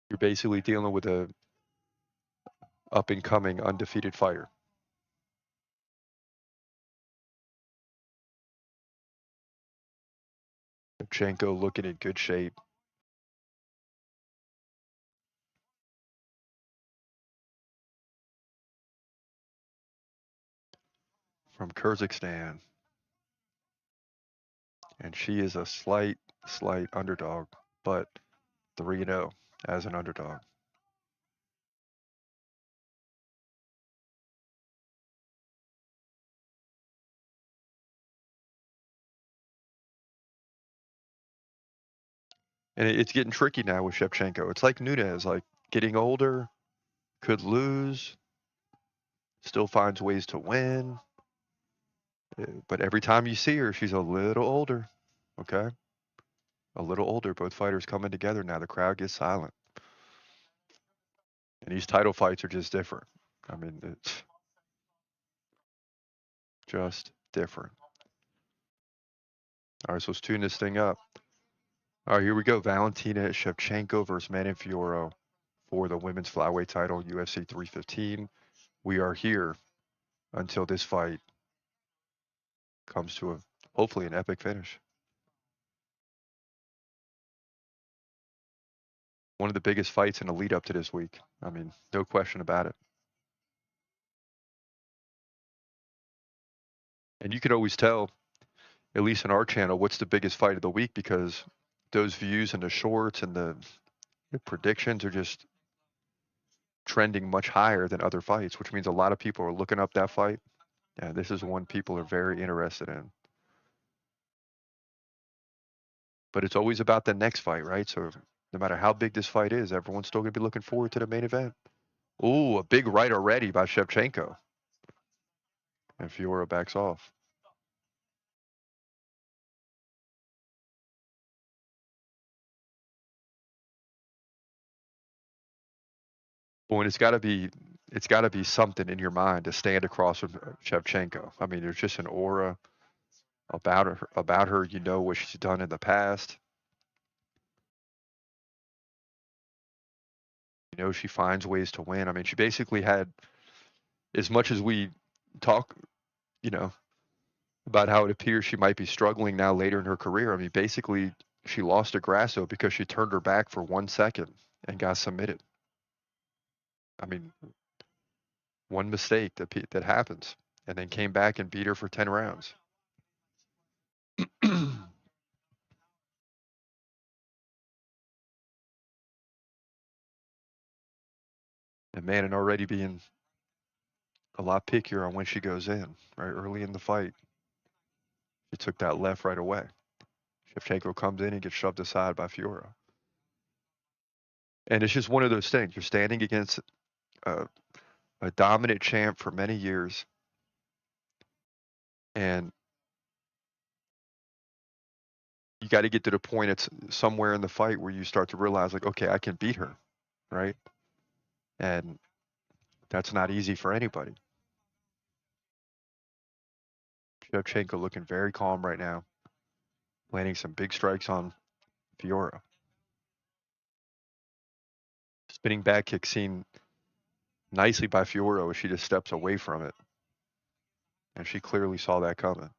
S1: You're basically dealing with a up and coming undefeated fighter. Shevchenko looking in good shape. From Kyrgyzstan. And she is a slight underdog, but 3-0 as an underdog. And it's getting tricky now with Shevchenko. It's like Nunes, like getting older, could lose, still finds ways to win. But every time you see her, she's a little older. Okay? A little older. Both fighters coming together now. The crowd gets silent. And these title fights are just different. I mean, it's just different. All right, so let's tune this thing up. All right, here we go. Valentina Shevchenko versus Manon Fiorot for the women's flyweight title, UFC 315. We are here until this fight comes to hopefully an epic finish. One of the biggest fights in the lead up to this week. I mean, no question about it. And you could always tell, at least in our channel, what's the biggest fight of the week, because those views and the shorts and the predictions are just trending much higher than other fights, which means a lot of people are looking up that fight. And this is one people are very interested in. But it's always about the next fight, right? So no matter how big this fight is, everyone's still going to be looking forward to the main event. Ooh, a big right already by Shevchenko. And Fiorot backs off. Well, and it's got to be something in your mind to stand across from Shevchenko. I mean, there's just an aura about her. You know what she's done in the past. You know she finds ways to win. I mean, she basically had, as much as we talk, you know, about how it appears she might be struggling now later in her career. I mean, basically, she lost to Grasso because she turned her back for 1 second and got submitted. I mean, one mistake that happens, and then came back and beat her for 10 rounds. And Manon already being a lot pickier on when she goes in, right? Early in the fight, she took that left right away. Shevchenko comes in and gets shoved aside by Fiorot. And it's just one of those things. You're standing against a dominant champ for many years, and you got to get to the point it's somewhere in the fight where you start to realize, like, okay, I can beat her, right? And that's not easy for anybody. Shevchenko looking very calm right now, landing some big strikes on Fiorot. Spinning back kick seen nicely by Fiorot as she just steps away from it. And she clearly saw that coming.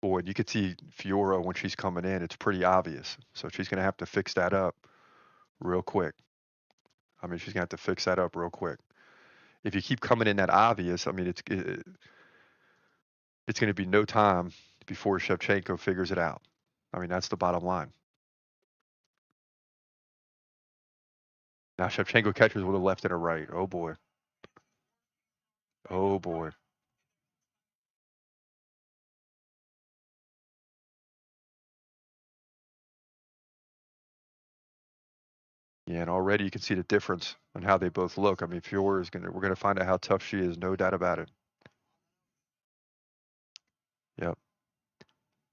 S1: Boy, you could see Fiorot when she's coming in, it's pretty obvious. So she's going to have to fix that up real quick. I mean, she's going to have to fix that up real quick. If you keep coming in that obvious, I mean, it's going to be no time before Shevchenko figures it out. I mean, that's the bottom line. Now Shevchenko catches with a left and a right. Oh boy. Oh boy. Yeah, and already you can see the difference on how they both look. I mean, Fiorot is we're gonna find out how tough she is, no doubt about it. Yep.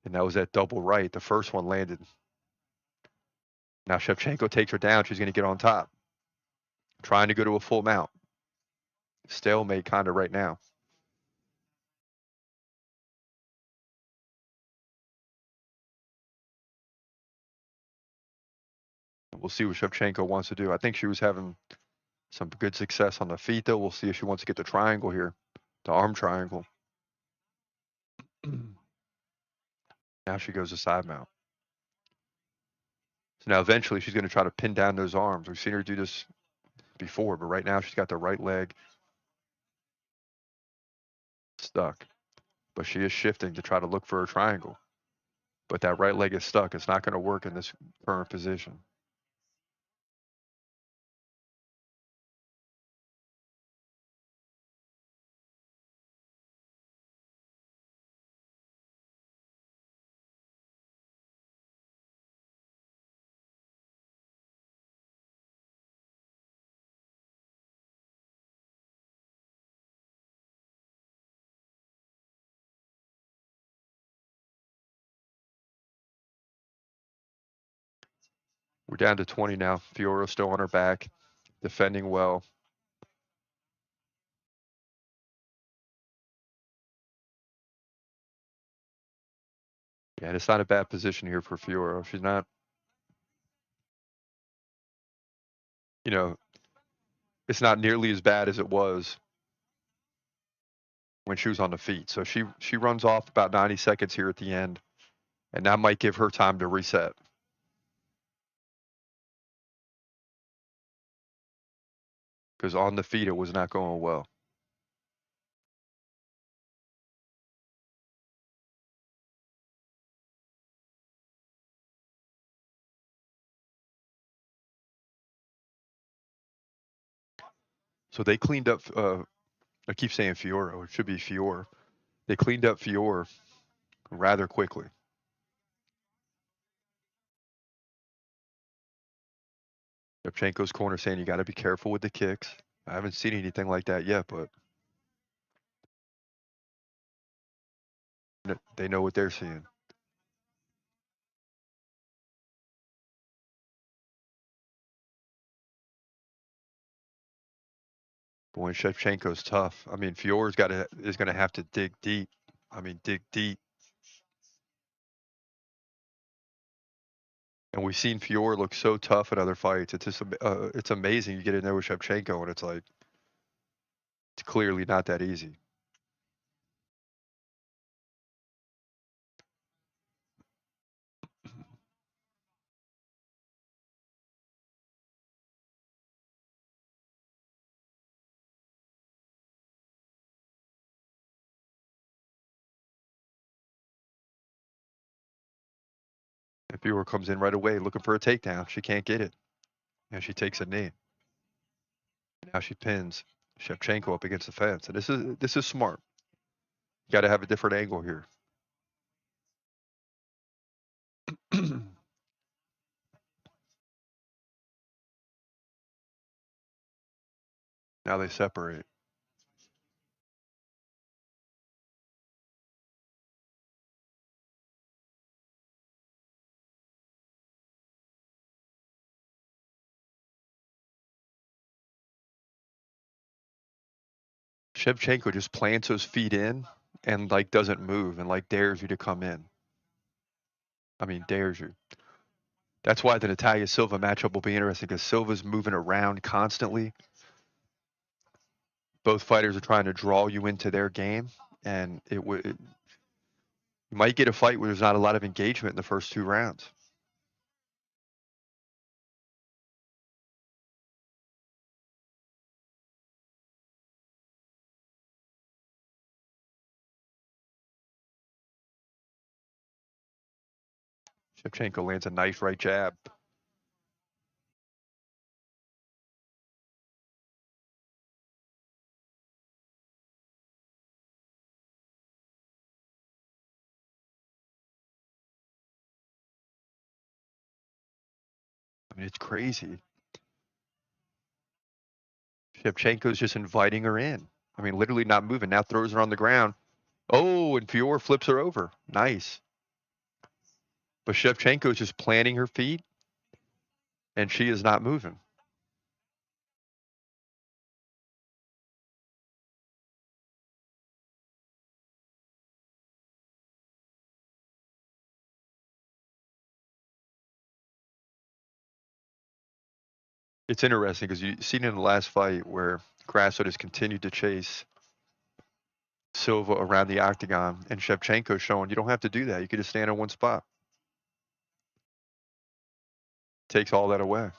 S1: And that was that double right. The first one landed. Now Shevchenko takes her down. She's gonna get on top. Trying to go to a full mount. Stalemate kind of right now. We'll see what Shevchenko wants to do. I think she was having some good success on the feet, though. We'll see if she wants to get the triangle here, the arm triangle. Now she goes to side mount. So now eventually she's going to try to pin down those arms. We've seen her do this before, but right now she's got the right leg stuck. But she is shifting to try to look for a triangle. But that right leg is stuck. It's not going to work in this current position. We're down to 20 now. Fiorot still on her back, defending well. Yeah, and it's not a bad position here for Fiorot. She's not, you know, it's not nearly as bad as it was when she was on the feet. So she runs off about 90 seconds here at the end, and that might give her time to reset. Because on the feet, it was not going well. So they cleaned up. I keep saying Fiorot. It should be Fior. They cleaned up Fior rather quickly. Shevchenko's corner saying you got to be careful with the kicks. I haven't seen anything like that yet, but they know what they're seeing. Boy, Shevchenko's tough. I mean, Fior's is going to have to dig deep. I mean, dig deep. And we've seen Fior look so tough at other fights. It's just it's amazing. You get in there with Shevchenko, and it's like it's clearly not that easy. And Fior comes in right away looking for a takedown. She can't get it, and she takes a knee. Now she pins Shevchenko up against the fence, and this is smart. You got to have a different angle here. Now they separate. Shevchenko just plants those feet in and like doesn't move and like dares you to come in. I mean, dares you. That's why the Natalia Silva matchup will be interesting because Silva's moving around constantly. Both fighters are trying to draw you into their game, and you might get a fight where there's not a lot of engagement in the first 2 rounds. Shevchenko lands a nice right jab. I mean, it's crazy. Shevchenko's just inviting her in. I mean, literally not moving. Now throws her on the ground. Oh, and Fior flips her over. Nice. But Shevchenko's just planting her feet, and she is not moving. It's interesting because you've seen in the last fight where Grasso has continued to chase Silva around the octagon, and Shevchenko showing you don't have to do that. You can just stand in one spot. Takes all that away.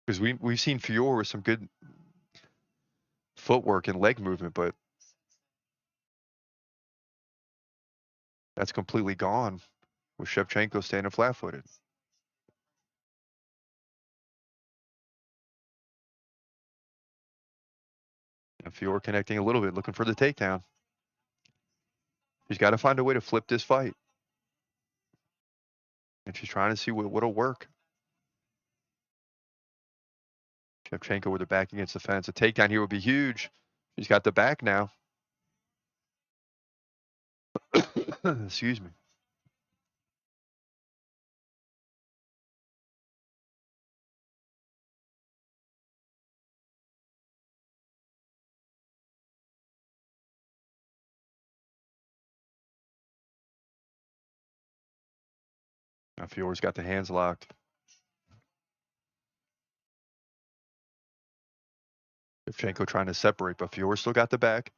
S1: Because we've seen Fior with some good footwork and leg movement, but that's completely gone with Shevchenko standing flat-footed. And Fior connecting a little bit, looking for the takedown. She's got to find a way to flip this fight. And she's trying to see what'll work. Shevchenko with her back against the fence. A takedown here would be huge. She's got the back now. Excuse me. Now Fior's got the hands locked. Shevchenko trying to separate, but Fior still got the back.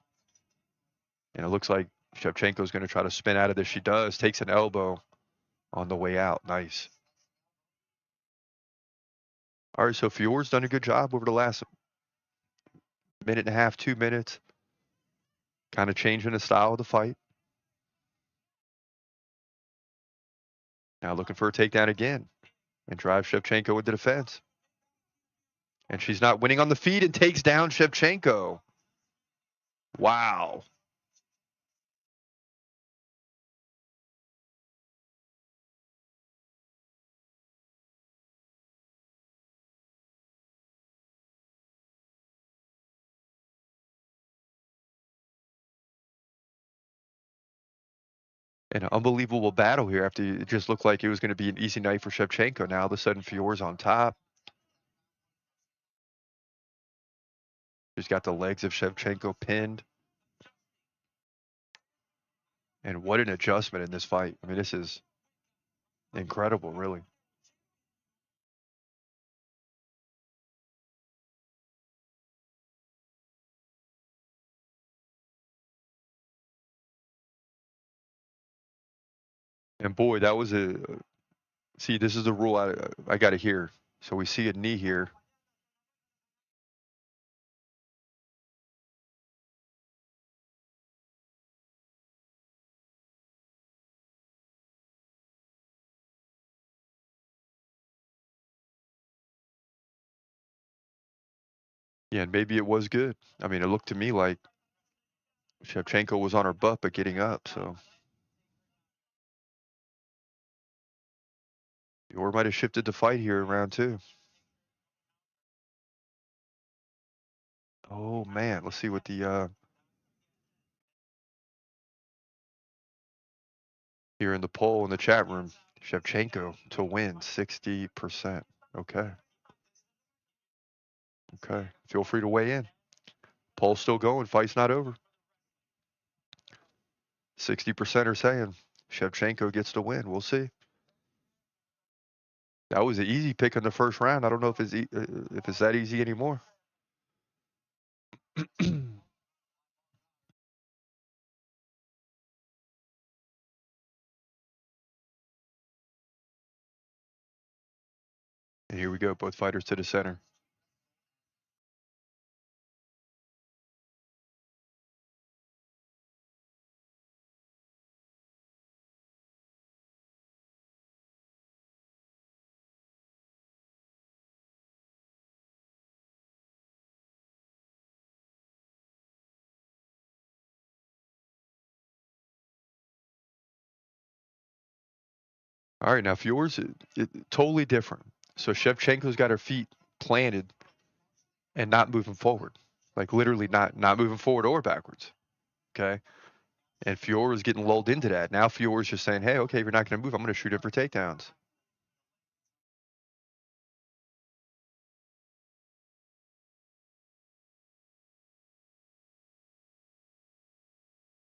S1: And it looks like Shevchenko's going to try to spin out of this. She does. Takes an elbow on the way out. Nice. All right, so Fior's done a good job over the last minute and a half, 2 minutes. Kind of changing the style of the fight. Now looking for a takedown again and drive Shevchenko into the fence. And she's not winning on the feet and takes down Shevchenko. Wow. An unbelievable battle here after it just looked like it was going to be an easy night for Shevchenko. Now all of a sudden Fior's on top. She's got the legs of Shevchenko pinned. And what an adjustment in this fight. I mean, this is incredible, really. And boy, that was a see. This is the rule I got to hear. So we see a knee here. Yeah, and maybe it was good. I mean, it looked to me like Shevchenko was on her butt but getting up. So Fior might have shifted the fight here in round 2. Oh man, let's see what the here in the poll in the chat room. Shevchenko to win 60%. Okay. Okay. Feel free to weigh in. Poll's still going. Fight's not over. 60% are saying Shevchenko gets the win. We'll see. That was an easy pick in the first round. I don't know if it's that easy anymore. And here we go. Both fighters to the center. All right, now Fior's totally different. So Shevchenko's got her feet planted and not moving forward, like literally not moving forward or backwards. Okay, and Fior is getting lulled into that. Now Fior's just saying, "Hey, okay, if you're not going to move, I'm going to shoot it for takedowns."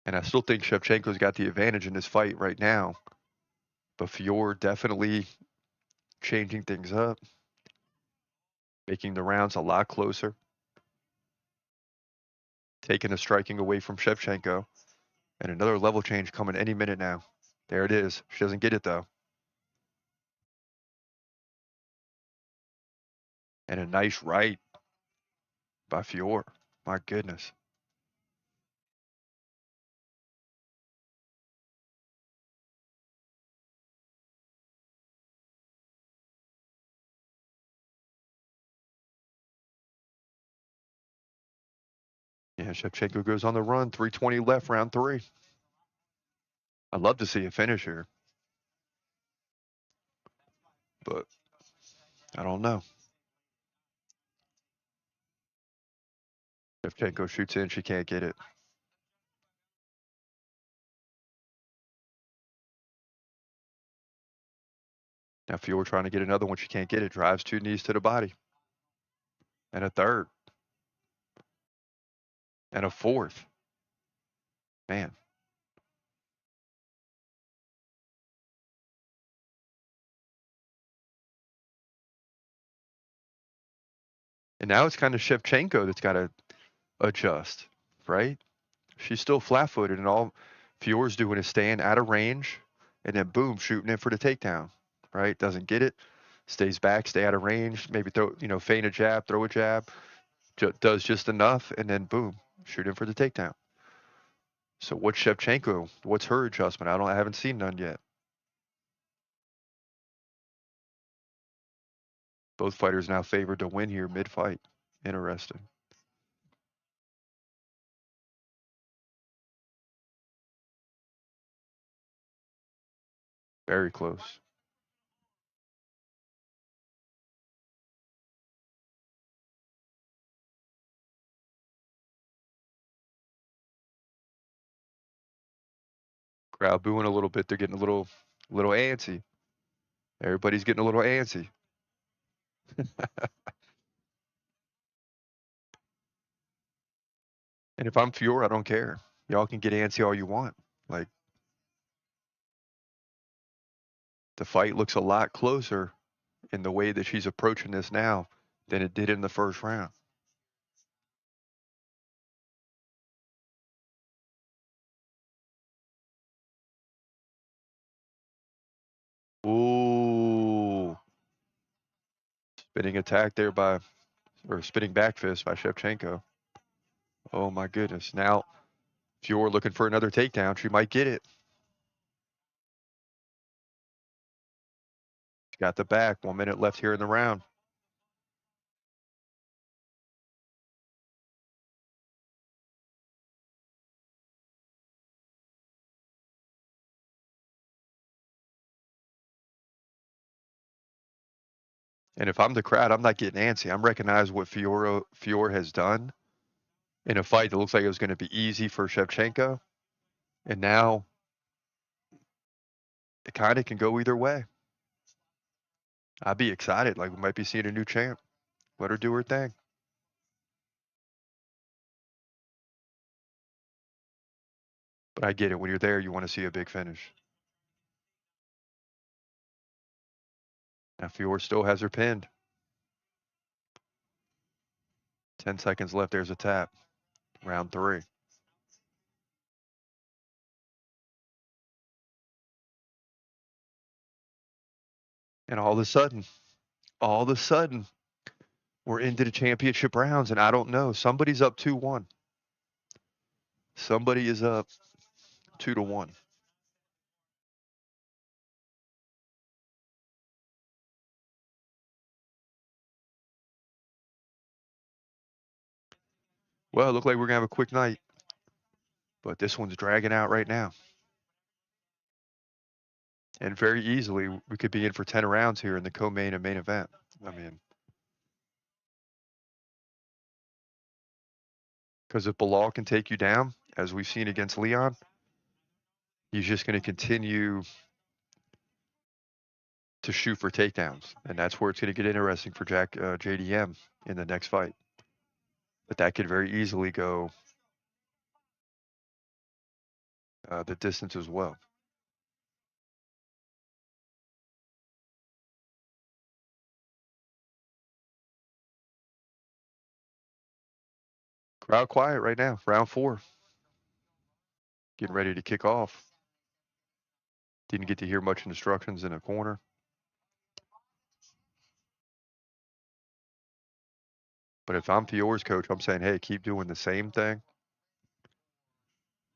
S1: And I still think Shevchenko's got the advantage in this fight right now, but Fior definitely changing things up, making the rounds a lot closer, taking the striking away from Shevchenko, and another level change coming any minute now. There it is. She doesn't get it though. And a nice right by Fior. My goodness. Yeah, Shevchenko goes on the run. 3:20 left, round 3. I'd love to see a finish here, but I don't know. Shevchenko shoots in. She can't get it. Now Fior trying to get another one. She can't get it. Drives 2 knees to the body. And a third. And a fourth. Man. And now it's kind of Shevchenko that's got to adjust, right? She's still flat-footed, and all Fior's doing is staying out of range, and then boom, shooting in for the takedown, right? Doesn't get it, stays back, stay out of range, maybe throw, feint a jab, throw a jab, does just enough, and then boom, shoot in for the takedown. So what's Shevchenko? What's her adjustment? I haven't seen none yet. Both fighters now favored to win here mid-fight. Interesting. Very close. Crowd booing a little bit. They're getting a little antsy. Everybody's getting a little antsy. And if I'm Fior, I don't care. Y'all can get antsy all you want. Like, the fight looks a lot closer in the way that she's approaching this now than it did in the first round. Ooh. Spinning attack there or spinning back fist by Shevchenko. Oh my goodness. Now, Fior looking for another takedown. She might get it. She got the back. 1 minute left here in the round. And if I'm the crowd, I'm not getting antsy. I'm recognizing what Fior has done in a fight that looks like it was going to be easy for Shevchenko. And now it kind of can go either way. I'd be excited. Like, we might be seeing a new champ. Let her do her thing. But I get it. When you're there, you want to see a big finish. Now Fior still has her pinned. 10 seconds left. There's a tap. Round 3. And all of a sudden, we're into the championship rounds. And I don't know. Somebody's up 2-1. Somebody is up 2-1. Well, it looked like we're going to have a quick night. But this one's dragging out right now. And very easily, we could be in for 10 rounds here in the co-main and main event. I mean, because if Belal can take you down, as we've seen against Leon, he's just going to continue to shoot for takedowns. And that's where it's going to get interesting for JDM in the next fight. But that could very easily go the distance as well. Crowd quiet right now. Round 4. Getting ready to kick off. Didn't get to hear much instructions in a corner. But if I'm Fior's coach, I'm saying, hey, keep doing the same thing.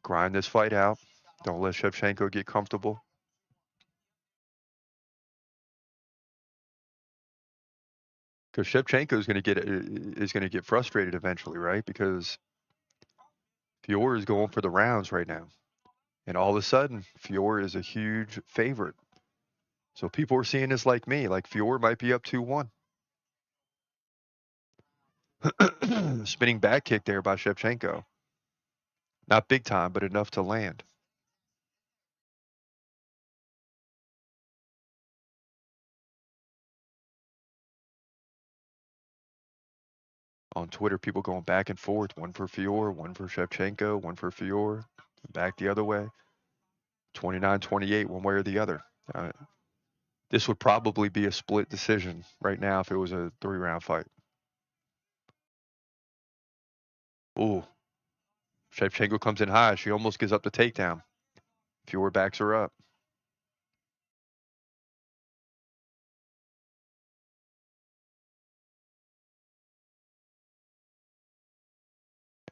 S1: Grind this fight out. Don't let Shevchenko get comfortable. Because Shevchenko is going to get frustrated eventually, right? Because Fior is going for the rounds right now, and all of a sudden, Fior is a huge favorite. So people are seeing this like me, like Fior might be up 2-1. Spinning back kick there by Shevchenko. Not big time, but enough to land. On Twitter, people going back and forth. One for Fior, one for Shevchenko, one for Fior. Back the other way. 29-28, one way or the other. This would probably be a split decision right now if it was a 3-round fight. Ooh. Shevchenko comes in high. She almost gives up the takedown. Fior backs her up.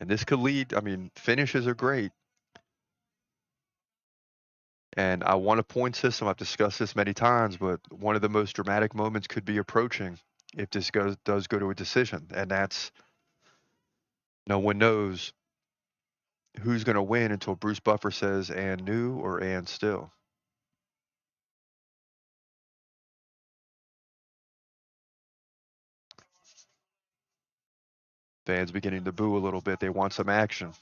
S1: And this could lead, I mean, finishes are great. And I want a point system. I've discussed this many times, but one of the most dramatic moments could be approaching if this does go to a decision, and that's no one knows who's going to win until Bruce Buffer says and new or and still. Fans beginning to boo a little bit. They want some action.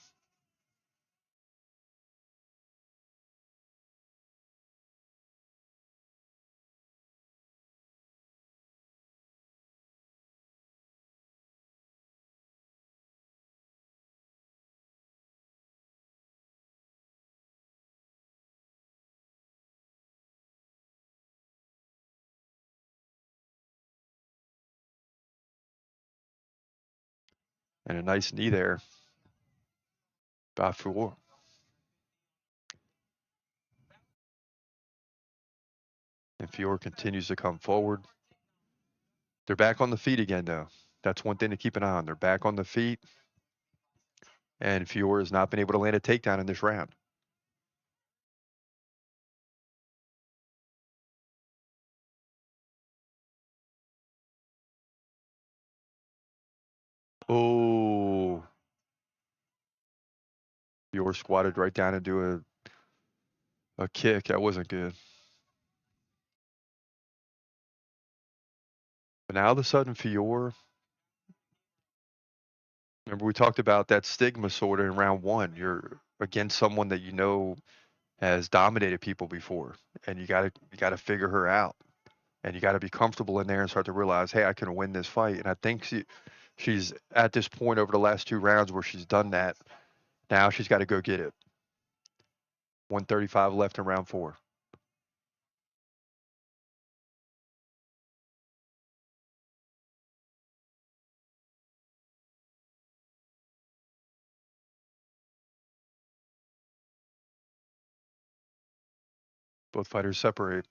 S1: And a nice knee there by Fiorot. And Fiorot continues to come forward. They're back on the feet again, though. That's one thing to keep an eye on. They're back on the feet, and Fiorot has not been able to land a takedown in this round. Oh, Fiorot squatted right down and do a kick. That wasn't good. But now all of a sudden, Fiorot, remember we talked about that stigma sort of in round one. You're against someone that you know has dominated people before, and you gotta figure her out, and you gotta be comfortable in there and start to realize, hey, I can win this fight. And I think she's at this point over the last 2 rounds where she's done that. Now she's got to go get it. 135 left in round 4. Both fighters separate.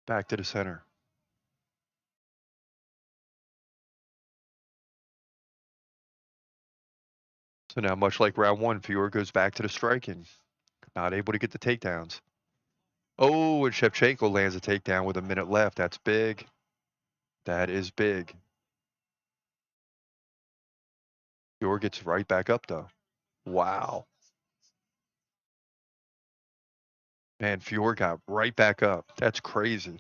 S1: Back to the center. So now, much like round 1, Fiorot goes back to the striking. Not able to get the takedowns. Oh, and Shevchenko lands a takedown with a minute left. That's big. That is big. Fiorot gets right back up, though. Wow. Man, Fiorot got right back up. That's crazy.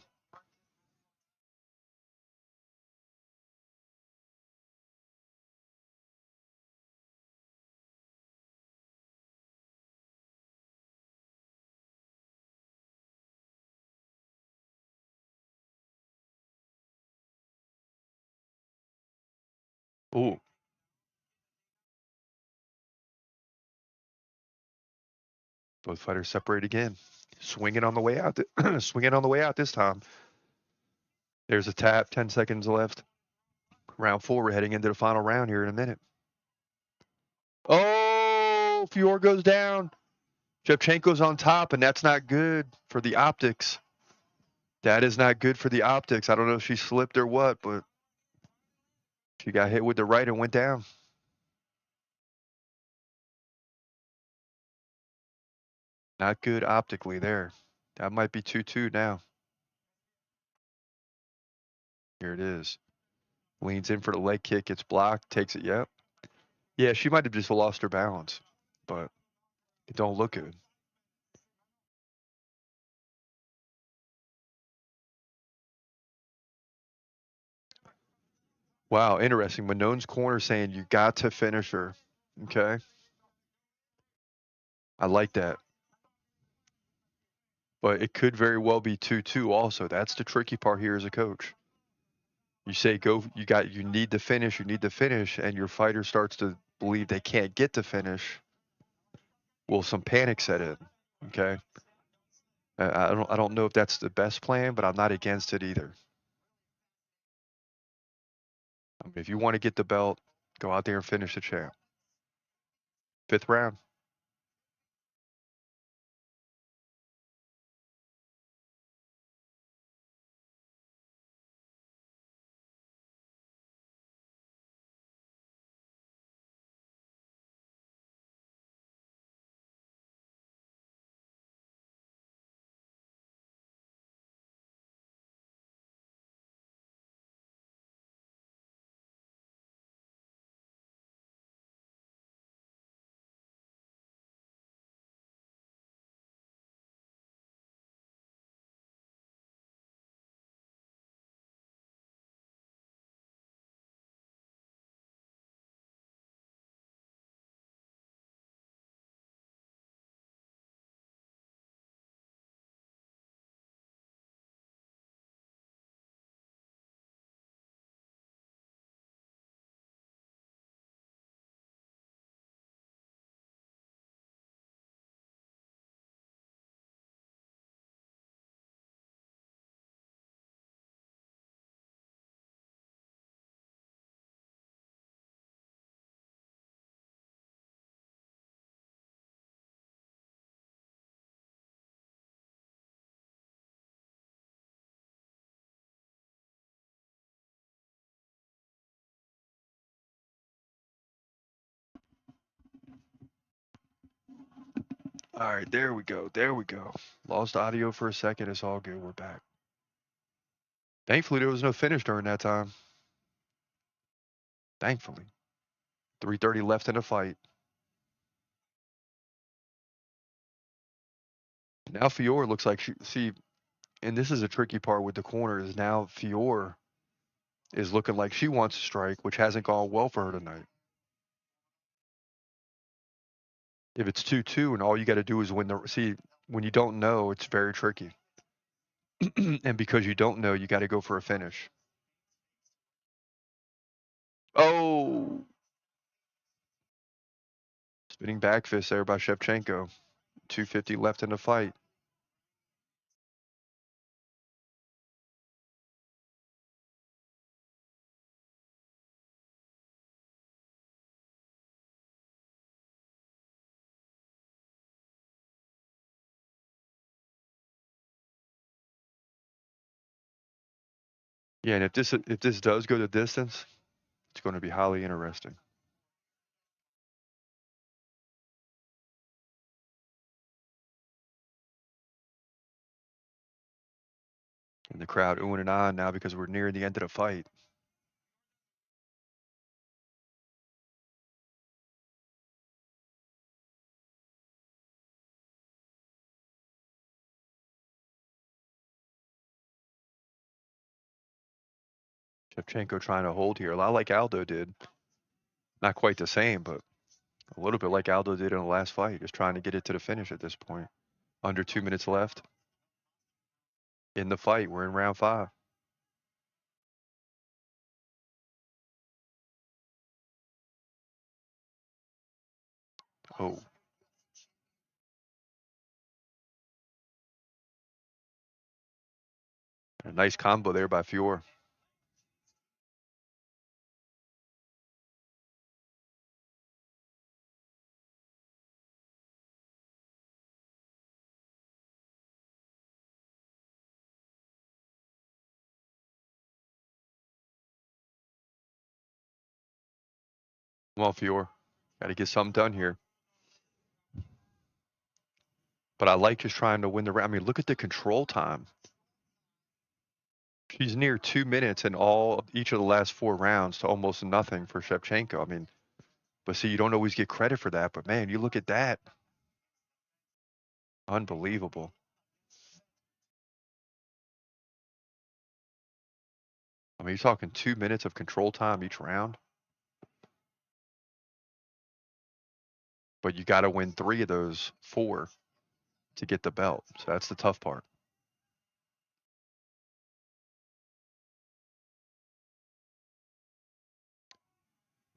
S1: Ooh. Both fighters separate again. Swinging on the way out. Swinging on the way out this time. There's a tap. 10 seconds left. Round 4. We're heading into the final round here in a minute. Oh, Fiorot goes down. Shevchenko's on top, and that's not good for the optics. That is not good for the optics. I don't know if she slipped or what, but she got hit with the right and went down. Not good optically there. That might be 2-2 now. Here it is. Leans in for the leg kick, gets blocked, takes it. Yep. Yeah, she might have just lost her balance, but it don't look good. Wow, interesting. Manon's corner saying you got to finish her. Okay. I like that. But it could very well be 2-2 also. That's the tricky part here as a coach. You say go, you need to finish, and your fighter starts to believe they can't get to finish. Will some panic set in? Okay. I don't know if that's the best plan, but I'm not against it either. I mean, if you want to get the belt, go out there and finish the champ. 5th round. All right, there we go. There we go. Lost audio for a second. It's all good. We're back. Thankfully, there was no finish during that time. Thankfully. 3:30 left in the fight. Now Fior looks like see, and this is a tricky part with the corner is now Fior is looking like she wants to strike, which hasn't gone well for her tonight. If it's 2-2 and all you got to do is win when you don't know, it's very tricky. And because you don't know, you got to go for a finish. Oh, spinning back fist there by Shevchenko. 2:50 left in the fight. Yeah, and if this does go the distance, it's going to be highly interesting. And the crowd oohing and ahhing now because we're near the end of the fight. Shevchenko trying to hold here, a lot like Aldo did. Not quite the same, but a little bit like Aldo did in the last fight, just trying to get it to the finish at this point. Under 2 minutes left in the fight. We're in round 5. Oh, a nice combo there by Fior. Come on, Fior. Got to get something done here. But I like just trying to win the round. I mean, look at the control time. She's near 2 minutes in each of the last 4 rounds to almost nothing for Shevchenko. I mean, but see, you don't always get credit for that. But man, you look at that. Unbelievable. I mean, you're talking 2 minutes of control time each round. But you got to win 3 of those 4 to get the belt. So that's the tough part.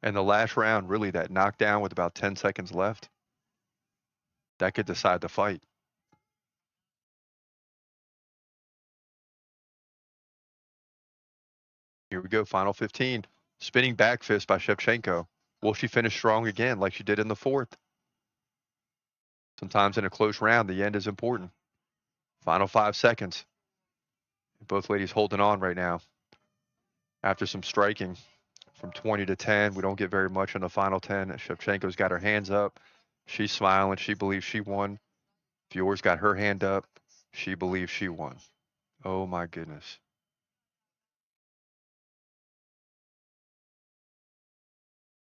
S1: And the last round, really, that knockdown with about 10 seconds left, that could decide the fight. Here we go, final 15. Spinning back fist by Shevchenko. Will she finish strong again like she did in the 4th? Sometimes in a close round, the end is important. Final 5 seconds. Both ladies holding on right now. After some striking from 20 to 10, we don't get very much in the final 10. Shevchenko's got her hands up. She's smiling. She believes she won. Fior's got her hand up. She believes she won. Oh my goodness.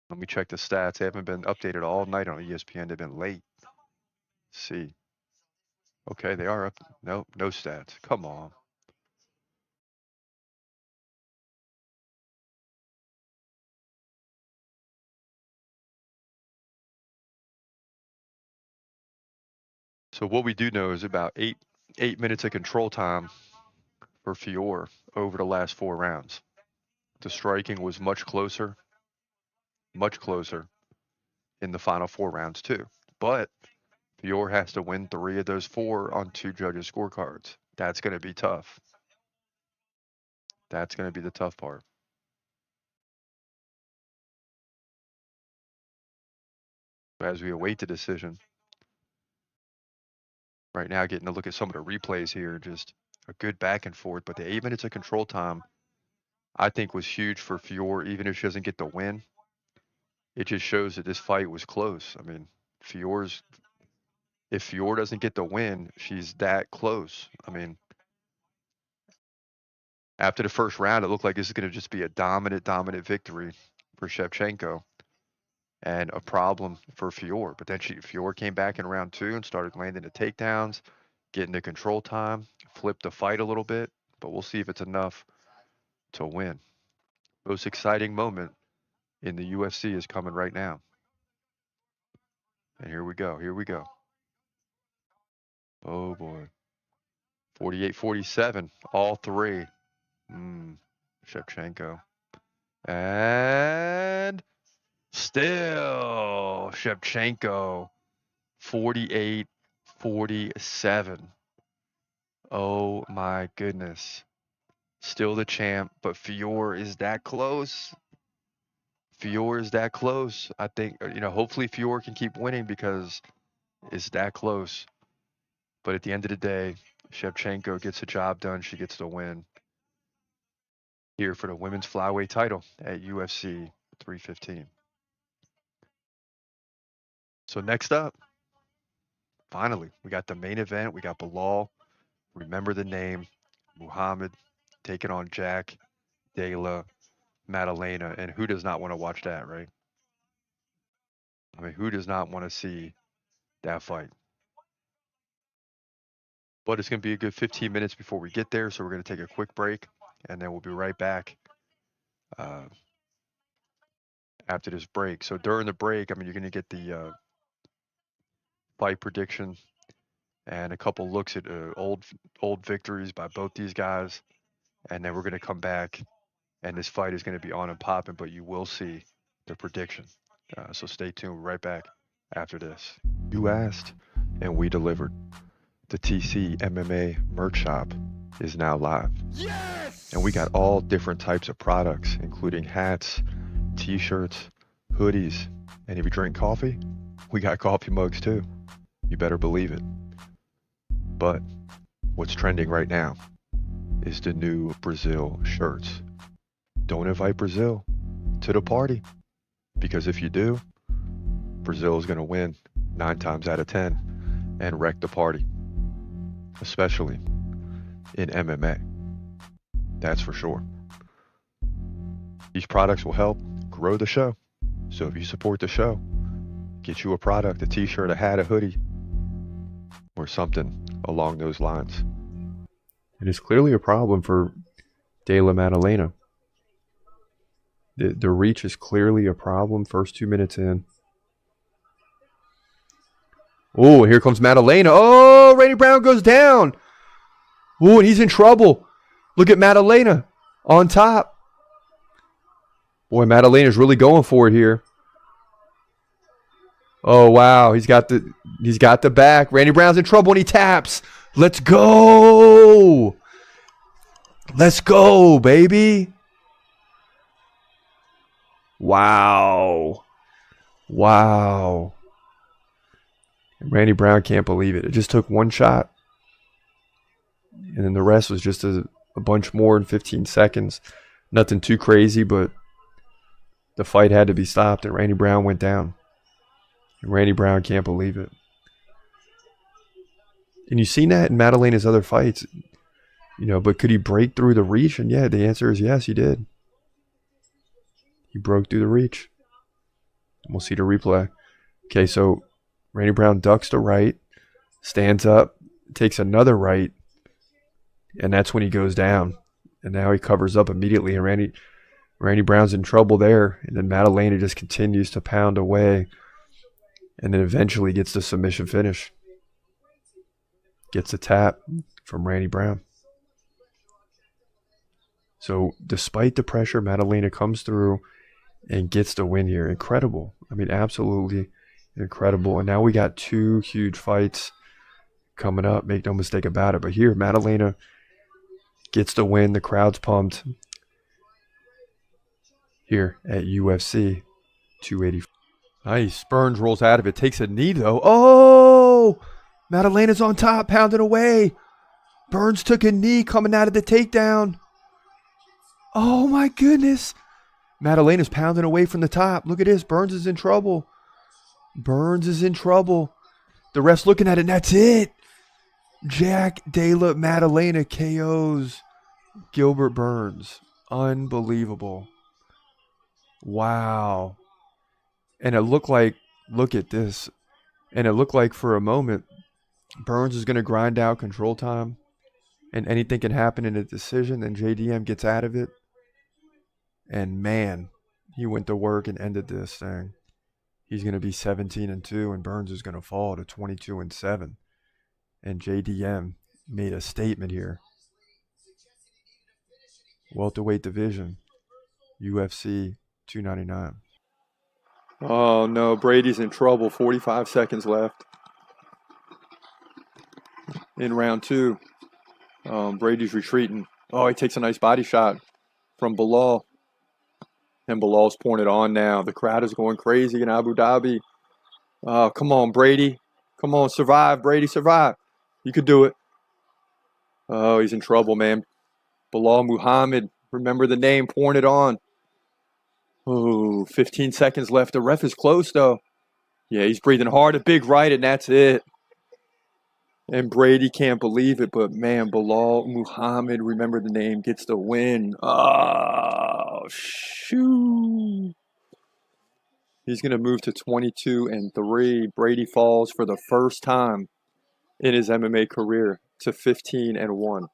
S1: Let me check the stats. They haven't been updated all night on ESPN. They've been late. Let's see. Okay, they are up. No stats. Come on. So what we do know is about 8 minutes of control time for Fior over the last 4 rounds. The striking was much closer in the final 4 rounds too. But Fior has to win 3 of those 4 on 2 judges' scorecards. That's going to be tough. That's going to be the tough part. As we await the decision, right now getting to look at some of the replays here, just a good back and forth. But the 8 minutes of control time, I think, was huge for Fior. Even if she doesn't get the win, it just shows that this fight was close. I mean, Fior's if Fiorot doesn't get the win, she's that close. I mean, after the first round, it looked like this is going to just be a dominant victory for Shevchenko and a problem for Fiorot. But then Fiorot came back in round 2 and started landing the takedowns, getting the control time, flipped the fight a little bit. But we'll see if it's enough to win. Most exciting moment in the UFC is coming right now. And here we go. Here we go. Oh, boy. 48-47, all three. Shevchenko. And still Shevchenko, 48-47. Oh, my goodness. Still the champ, but Fiorot is that close. Fiorot is that close. I think, hopefully Fiorot can keep winning because it's that close. But at the end of the day, Shevchenko gets the job done. She gets the win here for the women's flyweight title at UFC 315. So next up, finally, we got the main event. We got Belal, remember the name, Muhammad taking on Jack, Della, Maddalena. And who does not want to watch that, right? I mean, who does not want to see that fight? But it's going to be a good 15 minutes before we get there, so we're going to take a quick break, and then we'll be right back after this break. So during the break, I mean, you're going to get the fight prediction and a couple looks at old victories by both these guys, and then we're going to come back, and this fight is going to be on and popping, but you will see the prediction. So stay tuned. We're right back after this. You asked, and we delivered. The TCMMA merch shop is now live.
S3: Yes!
S1: And we got all different types of products, including hats, t-shirts, hoodies, and if you drink coffee, we got coffee mugs too. You better believe it. But what's trending right now is the new Brazil shirts. Don't invite Brazil to the party, because if you do, Brazil is going to win 9 times out of 10 and wreck the party, especially in MMA. That's for sure. These products will help grow the show. So if you support the show, get you a product, a t-shirt, a hat, a hoodie, or something along those lines. It is clearly a problem for Della Maddalena. The reach is clearly a problem. First 2 minutes in. Oh, here comes Maddalena. Oh, Randy Brown goes down. Oh, and he's in trouble. Look at Maddalena on top. Boy, Maddalena's really going for it here. Oh, wow. He's got the back. Randy Brown's in trouble and he taps. Let's go. Let's go, baby. Wow. Wow. And Randy Brown can't believe it. It just took one shot. And then the rest was just a bunch more in 15 seconds. Nothing too crazy, but the fight had to be stopped and Randy Brown went down. And Randy Brown can't believe it. And you've seen that in Maddalena's other fights. But could he break through the reach? And yeah, the answer is yes, he did. He broke through the reach. And we'll see the replay. Okay, so Randy Brown ducks to right, stands up, takes another right, and that's when he goes down. And now he covers up immediately, and Randy Brown's in trouble there. And then Maddalena just continues to pound away, and then eventually gets the submission finish. Gets a tap from Randy Brown. So despite the pressure, Maddalena comes through and gets the win here. Incredible. I mean, absolutely incredible. And now we got 2 huge fights coming up. Make no mistake about it. But here, Maddalena gets the win. The crowd's pumped here at UFC 280. Nice. Burns rolls out of it. Takes a knee, though. Oh! Maddalena's on top, pounding away. Burns took a knee coming out of the takedown. Oh, my goodness. Maddalena's pounding away from the top. Look at this. Burns is in trouble. Burns is in trouble. The ref's looking at it, and that's it. Jack Della Maddalena KOs Gilbert Burns. Unbelievable. Wow. And it looked like, look at this. And it looked like for a moment, Burns is going to grind out control time. And anything can happen in a decision. And JDM gets out of it. And man, he went to work and ended this thing. He's going to be 17-2, and Burns is going to fall to 22-7. And JDM made a statement here. Welterweight division, UFC 299. Oh no, Brady's in trouble. 45 seconds left in round 2. Brady's retreating. Oh, he takes a nice body shot from Belal. And Bilal's pouring it on now. The crowd is going crazy in Abu Dhabi. Oh, come on, Brady. Come on, survive, Brady, survive. You could do it. Oh, he's in trouble, man. Belal Muhammad, remember the name, pouring it on. Oh, 15 seconds left. The ref is close, though. Yeah, he's breathing hard. A big right, and that's it. And Brady can't believe it, but man, Belal Muhammad, remember the name, gets the win. Oh, shoot. He's going to move to 22-3. Brady falls for the first time in his MMA career to 15-1.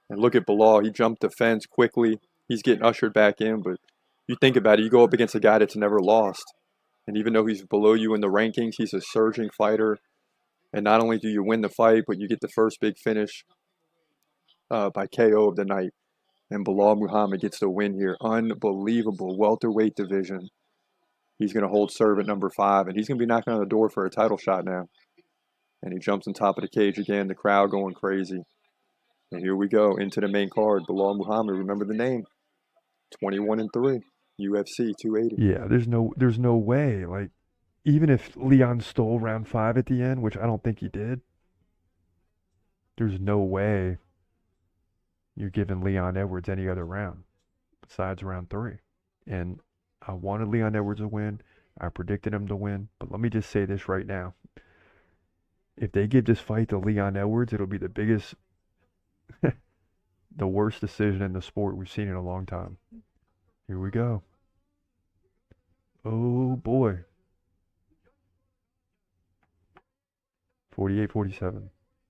S1: And look at Belal. He jumped the fence quickly. He's getting ushered back in, but you think about it, you go up against a guy that's never lost. And even though he's below you in the rankings, he's a surging fighter. And not only do you win the fight, but you get the first big finish by KO of the night. And Belal Muhammad gets the win here. Unbelievable welterweight division. He's going to hold serve at number 5, and he's going to be knocking on the door for a title shot now. And he jumps on top of the cage again, the crowd going crazy. And here we go into the main card. Belal Muhammad, remember the name. 21-3, UFC 280.
S5: Yeah, there's no way. Like, even if Leon stole round 5 at the end, which I don't think he did, there's no way you're giving Leon Edwards any other round besides round 3. And I wanted Leon Edwards to win. I predicted him to win. But let me just say this right now. If they give this fight to Leon Edwards, it'll be the biggest, the worst decision in the sport we've seen in a long time. Here we go. Oh, boy. 48-47.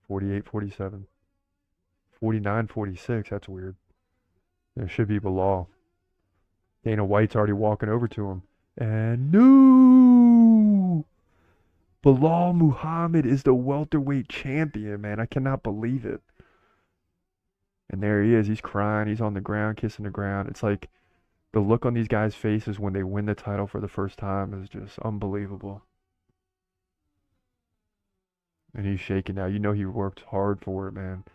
S5: 48-47. 49-46. That's weird. There should be Belal. Dana White's already walking over to him. And no! Belal Muhammad is the welterweight champion, man. I cannot believe it. And there he is. He's crying. He's on the ground, kissing the ground. It's like the look on these guys' faces when they win the title for the first time is just unbelievable. And he's shaking now. You know he worked hard for it, man.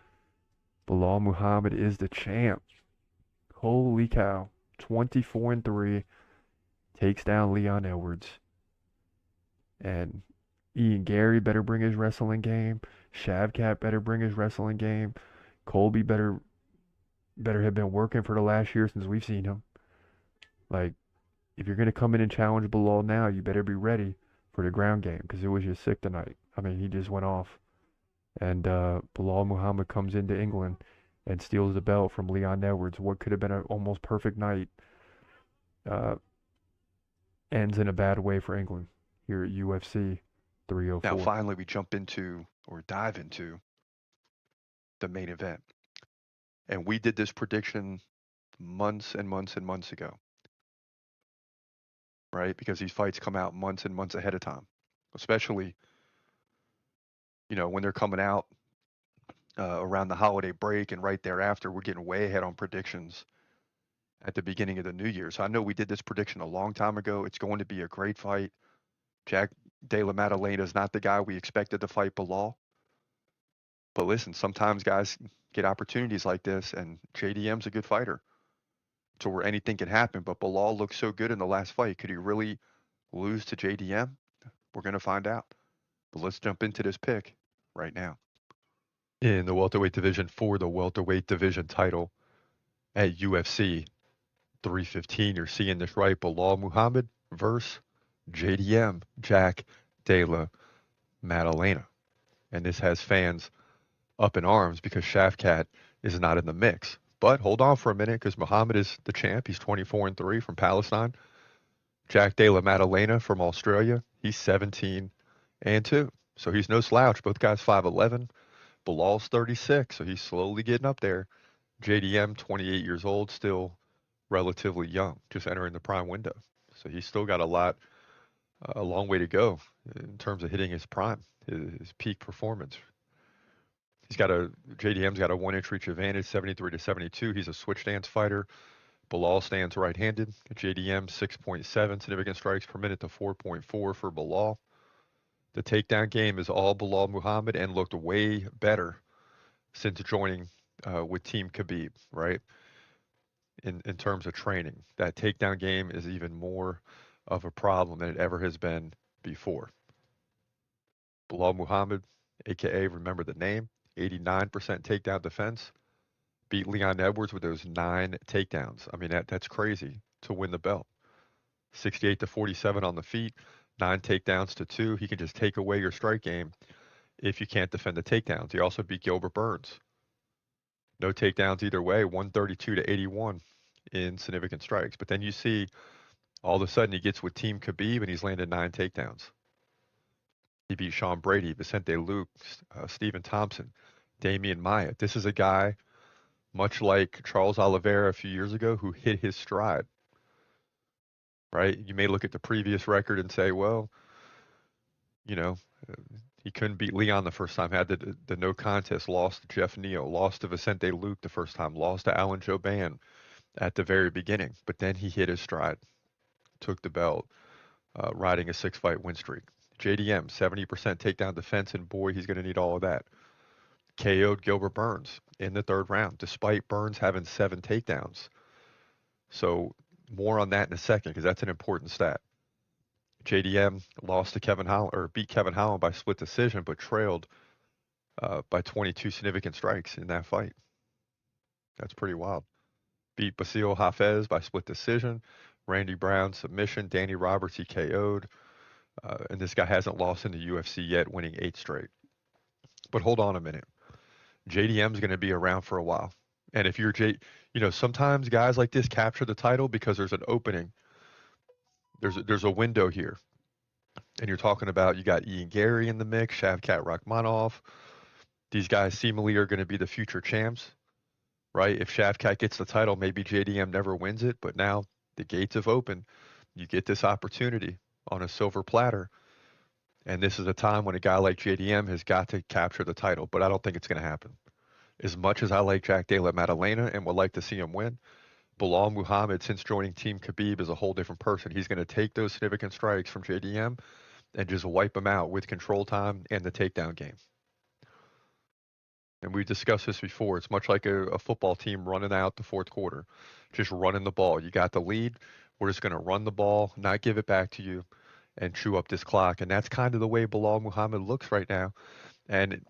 S5: Belal Muhammad is the champ. Holy cow. 24-3. Takes down Leon Edwards. And Ian Gary better bring his wrestling game. Shavkat better bring his wrestling game. Colby better have been working for the last year since we've seen him. Like, if you're going to come in and challenge Belal now, you better be ready for the ground game, because it was just sick tonight. I mean, he just went off. And Belal Muhammad comes into England and steals the belt from Leon Edwards. What could have been an almost perfect night ends in a bad way for England here at UFC 304.
S1: Now, finally, we jump into, or dive into, the main event. And we did this prediction months and months and months ago, right? Because these fights come out months and months ahead of time, especially, you know, when they're coming out around the holiday break, and right thereafter, we're getting way ahead on predictions at the beginning of the new year. So I know we did this prediction a long time ago. It's going to be a great fight. Jack Della Maddalena is not the guy we expected to fight Belal. But listen, sometimes guys get opportunities like this, and JDM's a good fighter, to where anything can happen. But Belal looked so good in the last fight. Could he really lose to JDM? We're going to find out. But let's jump into this pick right now. In the welterweight division for the welterweight division title at UFC 315, you're seeing this right. Belal Muhammad versus JDM, Jack Della Maddalena. And this has fans up in arms because Shavkat is not in the mix. But hold on for a minute because Muhammad is the champ. He's 24-3 from Palestine. Jack Della Maddalena from Australia. He's 17-2. So he's no slouch. Both guys 5'11. Belal's 36, so he's slowly getting up there. JDM, 28 years old, still relatively young, just entering the prime window. So he's still got a long way to go in terms of hitting his prime, his peak performance. JDM's got a 1-inch reach advantage, 73-72. He's a switch stance fighter. Belal stands right-handed. JDM 6.7 significant strikes per minute to 4.4 for Belal. The takedown game is all Belal Muhammad and looked way better since joining with Team Khabib, right? In terms of training, that takedown game is even more of a problem than it ever has been before. Belal Muhammad, aka remember the name, 89% takedown defense, beat Leon Edwards with those 9 takedowns. I mean, that's crazy to win the belt. 68-47 on the feet, 9 takedowns to 2. He can just take away your strike game if you can't defend the takedowns. He also beat Gilbert Burns. No takedowns either way, 132-81 in significant strikes. But then you see all of a sudden he gets with Team Khabib and he's landed 9 takedowns. He beat Sean Brady, Vicente Luque, Stephen Thompson, Damian Maia. This is a guy, much like Charles Oliveira a few years ago, who hit his stride, right? You may look at the previous record and say, well, you know, he couldn't beat Leon the first time, had the no contest, lost to Jeff Neal, lost to Vicente Luque the first time, lost to Alan Jouban at the very beginning. But then he hit his stride, took the belt, riding a 6-fight win streak. JDM, 70% takedown defense, and boy, he's going to need all of that. KO'd Gilbert Burns in the 3rd round, despite Burns having 7 takedowns. So more on that in a second, because that's an important stat. JDM lost to Kevin Holland, or beat Kevin Holland by split decision, but trailed by 22 significant strikes in that fight. That's pretty wild. Beat Basil Hafez by split decision. Randy Brown submission. Danny Roberts he KO'd. And this guy hasn't lost in the UFC yet, winning 8 straight. But hold on a minute. JDM's going to be around for a while. And if you're sometimes guys like this capture the title because there's an opening. There's a window here. And you're talking about, you got Ian Gary in the mix, Shavkat Rakhmonov. These guys seemingly are going to be the future champs, right? If Shavkat gets the title, maybe JDM never wins it, but now the gates have opened. You get this opportunity on a silver platter. And this is a time when a guy like JDM has got to capture the title, but I don't think it's going to happen. As much as I like Jack Della Maddalena and would like to see him win, Belal Muhammad, since joining Team Khabib, is a whole different person. He's going to take those significant strikes from JDM and just wipe them out with control time and the takedown game. And we've discussed this before. It's much like a football team running out the 4th quarter, just running the ball. You got the lead. We're just going to run the ball, not give it back to you, and chew up this clock. And that's kind of the way Belal Muhammad looks right now. And,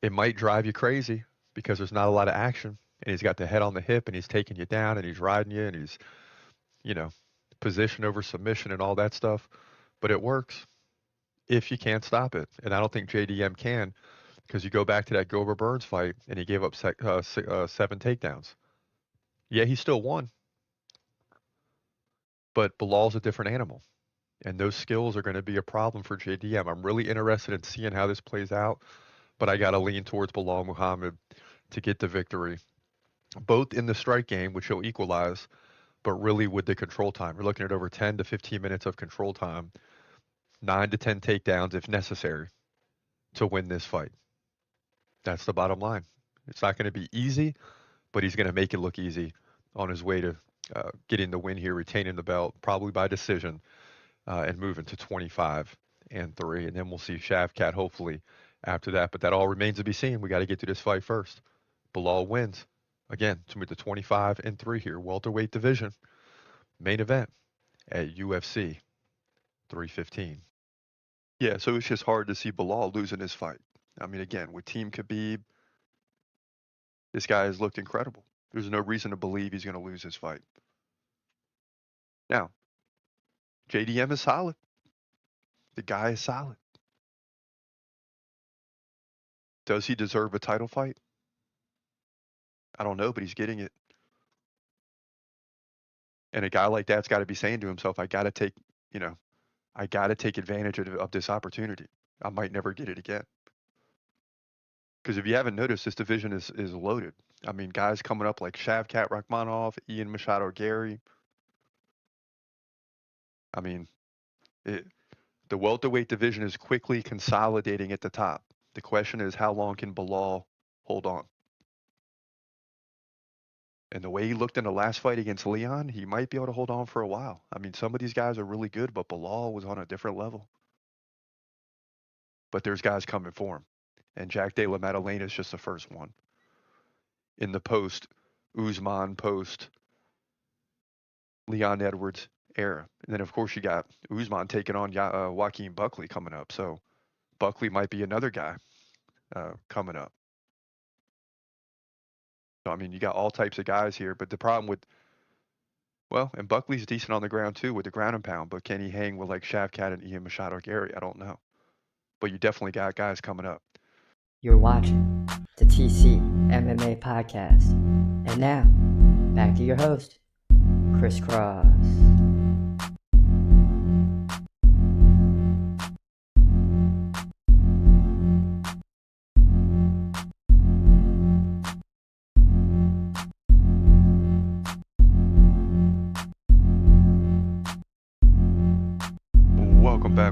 S1: it might drive you crazy because there's not a lot of action. And he's got the head on the hip and he's taking you down and he's riding you and he's, position over submission and all that stuff. But it works if you can't stop it. And I don't think JDM can, because you go back to that Gilbert Burns fight and he gave up 7 takedowns. Yeah, he still won. But Belal's a different animal. And those skills are going to be a problem for JDM. I'm really interested in seeing how this plays out, but I got to lean towards Belal Muhammad to get the victory, both in the strike game, which he'll equalize, but really with the control time. We're looking at over 10 to 15 minutes of control time, 9 to 10 takedowns if necessary to win this fight. That's the bottom line. It's not going to be easy, but he's going to make it look easy on his way to getting the win here, retaining the belt, probably by decision, and moving to 25-3. And then we'll see Shavkat hopefully after that. But that all remains to be seen. We got to get to this fight first. Belal wins. Again, to move to 25-3 here, welterweight division, main event at UFC 315. Yeah, so it's just hard to see Belal losing his fight. I mean, again, with Team Khabib, this guy has looked incredible. There's no reason to believe he's going to lose his fight. Now, JDM is solid. The guy is solid. Does he deserve a title fight? I don't know, but he's getting it. And a guy like that's got to be saying to himself, I got to take, I got to take advantage of this opportunity. I might never get it again. Because if you haven't noticed, this division is loaded. I mean, guys coming up like Shavkat Rakhmonov, Ian Machado Gary. I mean, the welterweight division is quickly consolidating at the top. The question is, how long can Belal hold on? And the way he looked in the last fight against Leon, he might be able to hold on for a while. I mean, some of these guys are really good, but Belal was on a different level. But there's guys coming for him. And Jack Della Maddalena is just the first one. In the post, Usman post, Leon Edwards era. And then, of course, you got Usman taking on Joaquin Buckley coming up. So Buckley might be another guy coming up. So, I mean, you got all types of guys here. But the problem with, well, and Buckley's decent on the ground too with the ground and pound. But can he hang with like Shavkat and Ian Machado Gary? I don't know. But you definitely got guys coming up.
S2: You're watching the TCMMA podcast. And now, back to your host, Chris Cross.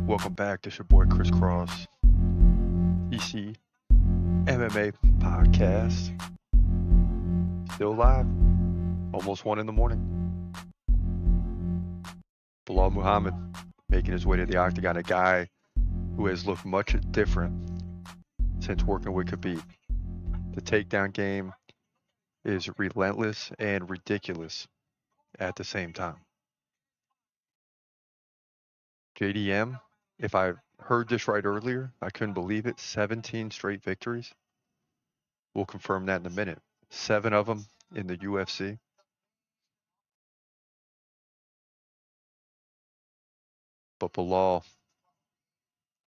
S1: Welcome back. This your boy Chris Cross, TC MMA podcast. Still live, almost 1 a.m. Belal Muhammad making his way to the octagon, a guy who has looked much different since working with Khabib. The takedown game is relentless and ridiculous at the same time. JDM, if I heard this right earlier, I couldn't believe it, 17 straight victories. We'll confirm that in a minute. 7 of them in the UFC. But Belal,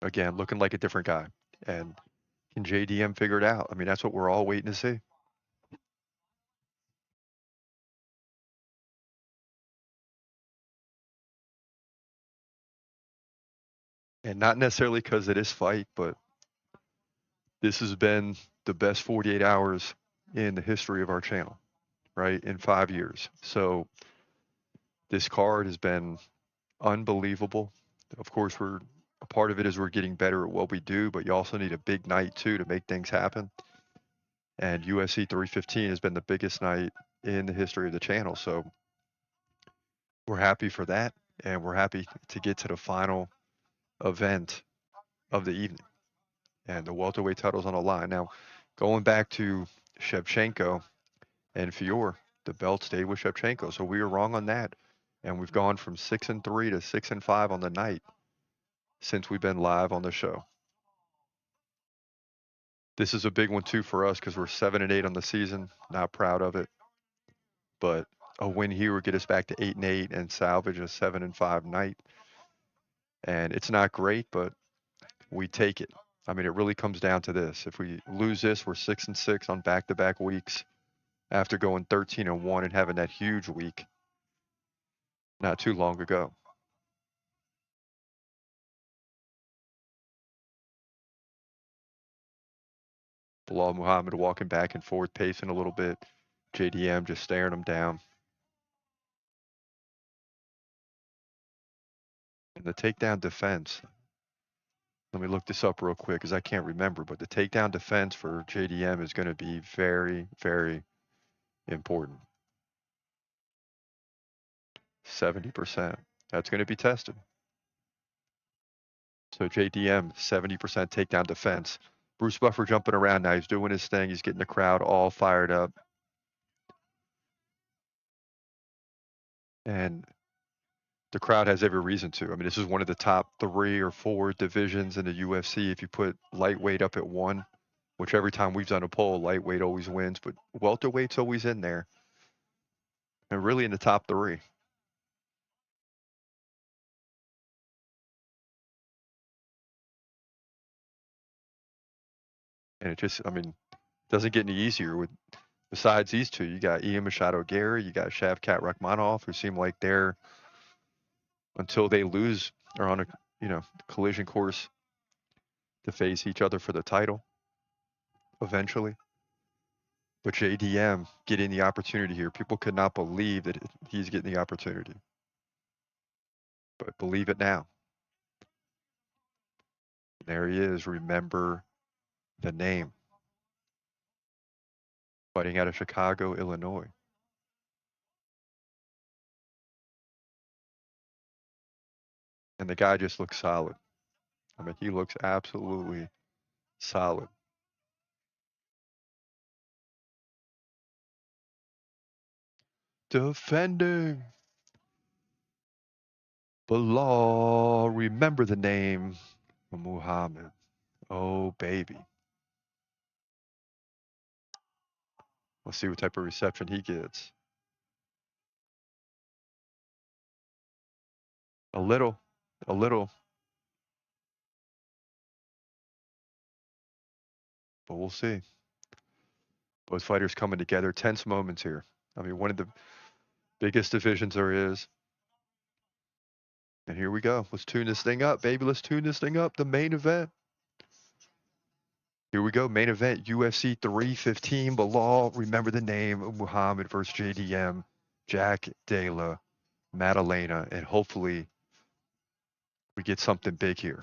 S1: again, looking like a different guy. And can JDM figure it out? I mean, that's what we're all waiting to see. And not necessarily because of this fight, but this has been the best 48 hours in the history of our channel, right? In 5 years. So this card has been unbelievable. Of course, a part of it is we're getting better at what we do, but you also need a big night too to make things happen. And UFC 315 has been the biggest night in the history of the channel. So we're happy for that. And we're happy to get to the final event of the evening. And the welterweight title's on the line. Now, going back to Shevchenko and Fiorot, the belt stayed with Shevchenko. So we were wrong on that. And we've gone from 6-3 to 6-5 on the night since we've been live on the show. This is a big one too for us because we're 7-8 on the season. Not proud of it, but a win here would get us back to 8-8 and salvage a 7-5 night. And it's not great, but we take it. I mean, it really comes down to this. If we lose this, we're 6-6 on back-to-back weeks after going 13-1 and having that huge week not too long ago. Belal Muhammad walking back and forth, pacing a little bit. JDM just staring him down. And the takedown defense. Let me look this up real quick because I can't remember, but the takedown defense for JDM is going to be very, very important. 70%. That's going to be tested. So JDM, 70% takedown defense. Bruce Buffer jumping around now. He's doing his thing. He's getting the crowd all fired up. And the crowd has every reason to. I mean, this is one of the top 3 or 4 divisions in the UFC. If you put lightweight up at 1, which every time we've done a poll, lightweight always wins, but welterweight's always in there. And really in the top 3. And it just, I mean, doesn't get any easier with. Besides these two, you got Ian Machado Gary, you got Shavkat Rakhmonov, who seem like they're, until they lose, are on a collision course to face each other for the title eventually. But JDM getting the opportunity here, people could not believe that he's getting the opportunity. But believe it now. There he is. Remember the name. Fighting out of Chicago, Illinois. And the guy just looks solid. I mean, he looks absolutely solid. Defending Belal. Remember the name. Muhammad. Oh, baby. Let's see what type of reception he gets. A little. But we'll see. Both fighters coming together. Tense moments here. I mean, one of the biggest divisions there is. And here we go. Let's tune this thing up, baby. Let's tune this thing up. The main event. Here we go. Main event. UFC 315. Belal. Remember the name. Muhammad versus JDM. Jack Della. Maddalena. And hopefully we get something big here.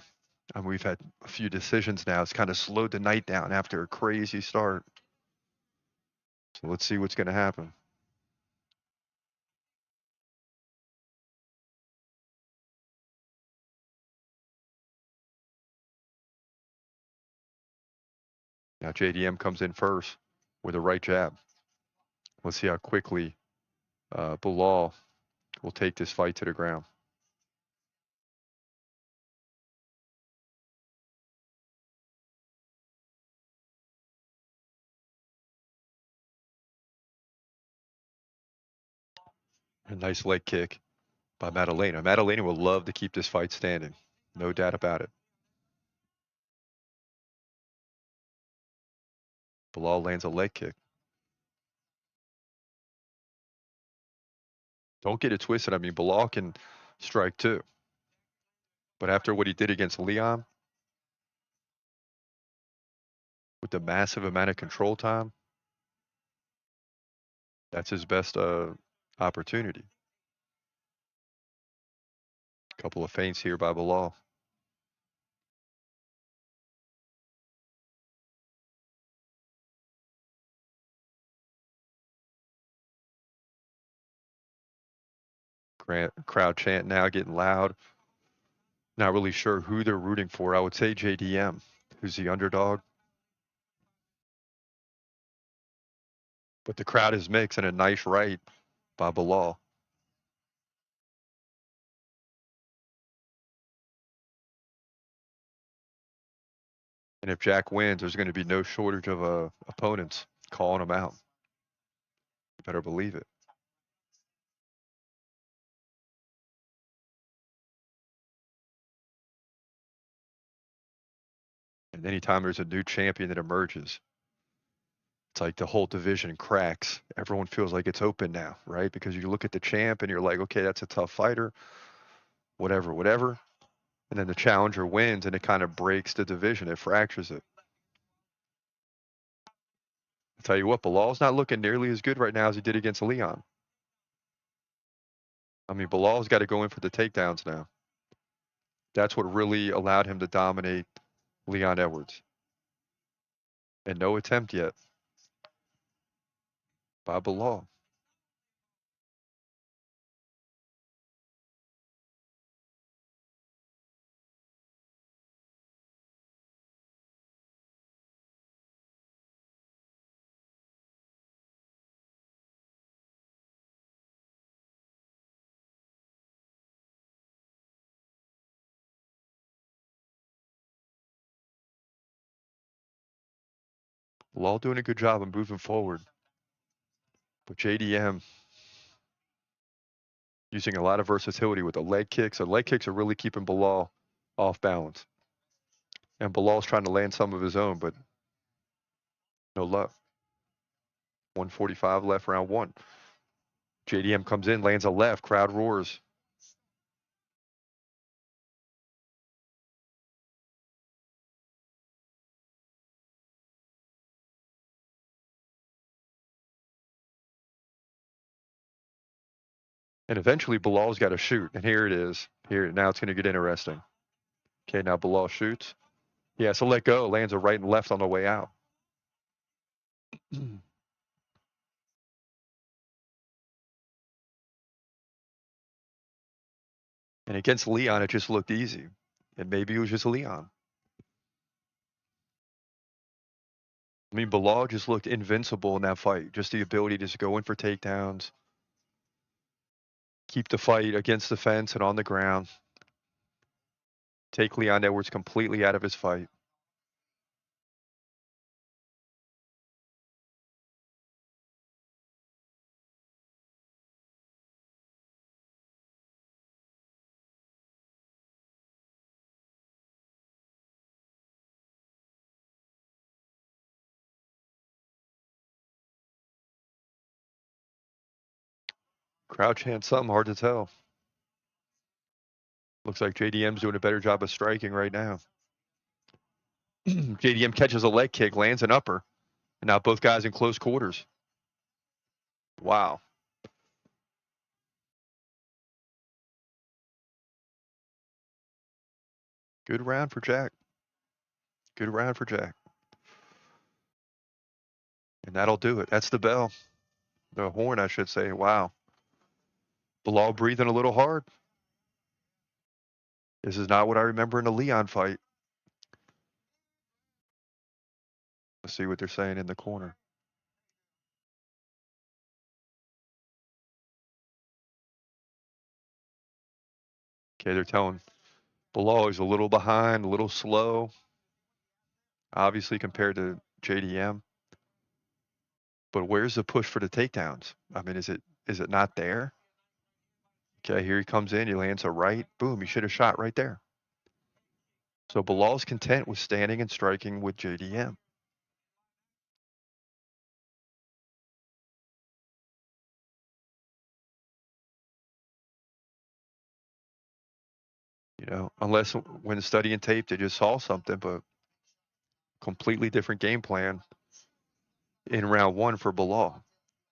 S1: And we've had a few decisions now. It's kind of slowed the night down after a crazy start. So let's see what's going to happen. Now JDM comes in first with a right jab. Let's see how quickly Belal will take this fight to the ground. A nice leg kick by Maddalena. Maddalena will love to keep this fight standing. No doubt about it. Belal lands a leg kick. Don't get it twisted. I mean, Belal can strike too. But after what he did against Leon, with the massive amount of control time, that's his best opportunity. Couple of feints here by Belal. Crowd chant now getting loud. Not really sure who they're rooting for. I would say JDM, who's the underdog. But the crowd is mixed, and a nice right by Belal. And if Jack wins, there's going to be no shortage of opponents calling him out. You better believe it. And anytime there's a new champion that emerges, it's like the whole division cracks. Everyone feels like it's open now, right? Because you look at the champ and you're like, okay, that's a tough fighter, whatever. And then the challenger wins and it kind of breaks the division. It fractures it. I'll tell you what, Bilal's not looking nearly as good right now as he did against Leon. I mean, Bilal's got to go in for the takedowns now. That's what really allowed him to dominate Leon Edwards. And no attempt yet by Belal. Belal doing a good job of moving forward. But JDM using a lot of versatility with the leg kicks. The leg kicks are really keeping Belal off balance. And Bilal's trying to land some of his own, but No luck. 145 left, round one. JDM comes in, lands a left, crowd roars. And eventually Bilal's got to shoot, and here it is. Here, now it's going to get interesting. Okay, now Belal shoots. He has to let go, lands a right and left on the way out. And against Leon, it just looked easy. And maybe it was just Leon. I mean, Belal just looked invincible in that fight. Just the ability to just go in for takedowns, keep the fight against the fence and on the ground, take Leon Edwards completely out of his fight. Crowd chant something, hard to tell. Looks like JDM's doing a better job of striking right now. JDM catches a leg kick, lands an upper, and now both guys in close quarters. Wow. Good round for Jack. Good round for Jack. And that'll do it. That's the bell. The horn, I should say. Wow. Belal breathing a little hard. This is not what I remember in a Leon fight. Let's see what they're saying in the corner. Okay, they're telling Belal is a little behind, a little slow, obviously compared to JDM. But where's the push for the takedowns? I mean, is it not there? Okay, here he comes in. He lands a right. Boom, he should have shot right there. So Bilal's content with standing and striking with JDM. You know, unless when studying tape they just saw something, but completely different game plan in round one for Belal,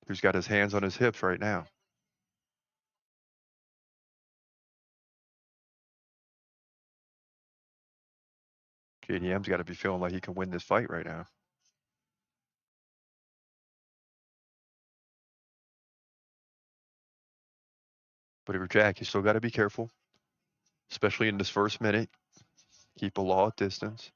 S1: who's got his hands on his hips right now. JDM's got to be feeling like he can win this fight right now. But if you're Jack, you still got to be careful, especially in this first minute. Keep Belal at distance.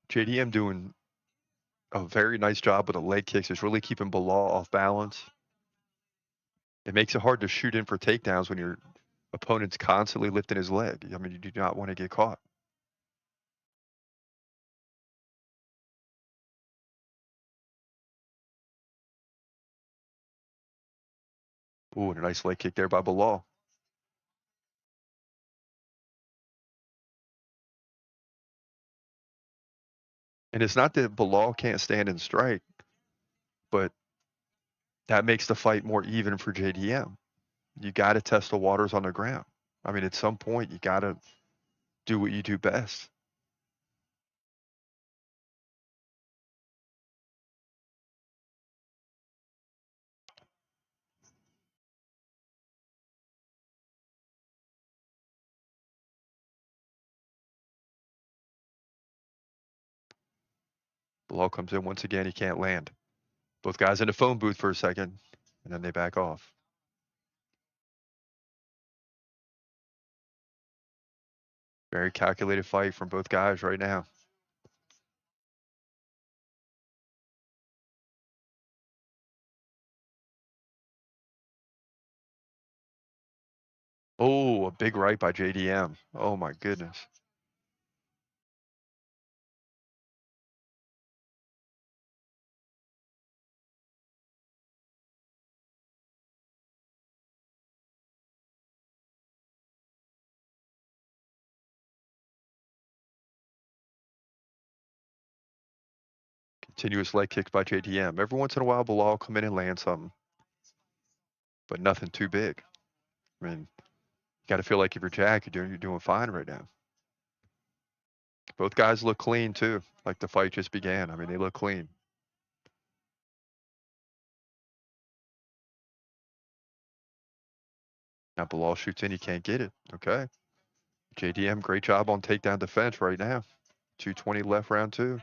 S1: JDM doing a very nice job with the leg kicks. It's really keeping Belal off balance. It makes it hard to shoot in for takedowns when your opponent's constantly lifting his leg. I mean, you do not want to get caught. Ooh, and a nice leg kick there by Belal. And it's not that Belal can't stand and strike, but that makes the fight more even for JDM. You got to test the waters on the ground. I mean, at some point, you got to do what you do best. Belal comes in once again. He can't land. Both guys in the phone booth for a second, and then they back off. Very calculated fight from both guys right now. Oh, a big right by JDM. Oh my goodness. Continuous leg kicks by JDM. Every once in a while, Belal will come in and land something, but nothing too big. I mean, you got to feel like if you're Jack, you're doing fine right now. Both guys look clean too, like the fight just began. I mean, they look clean. Now Belal shoots in, he can't get it. Okay. JDM, great job on takedown defense right now. 2:20 left, round two.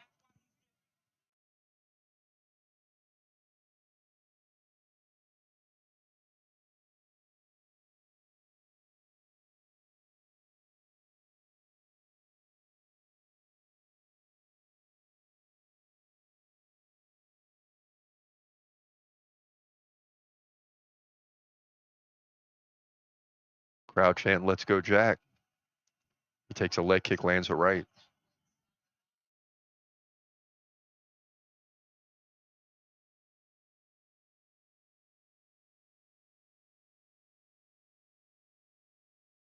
S1: Crowd chant, let's go Jack. He takes a leg kick, lands it right.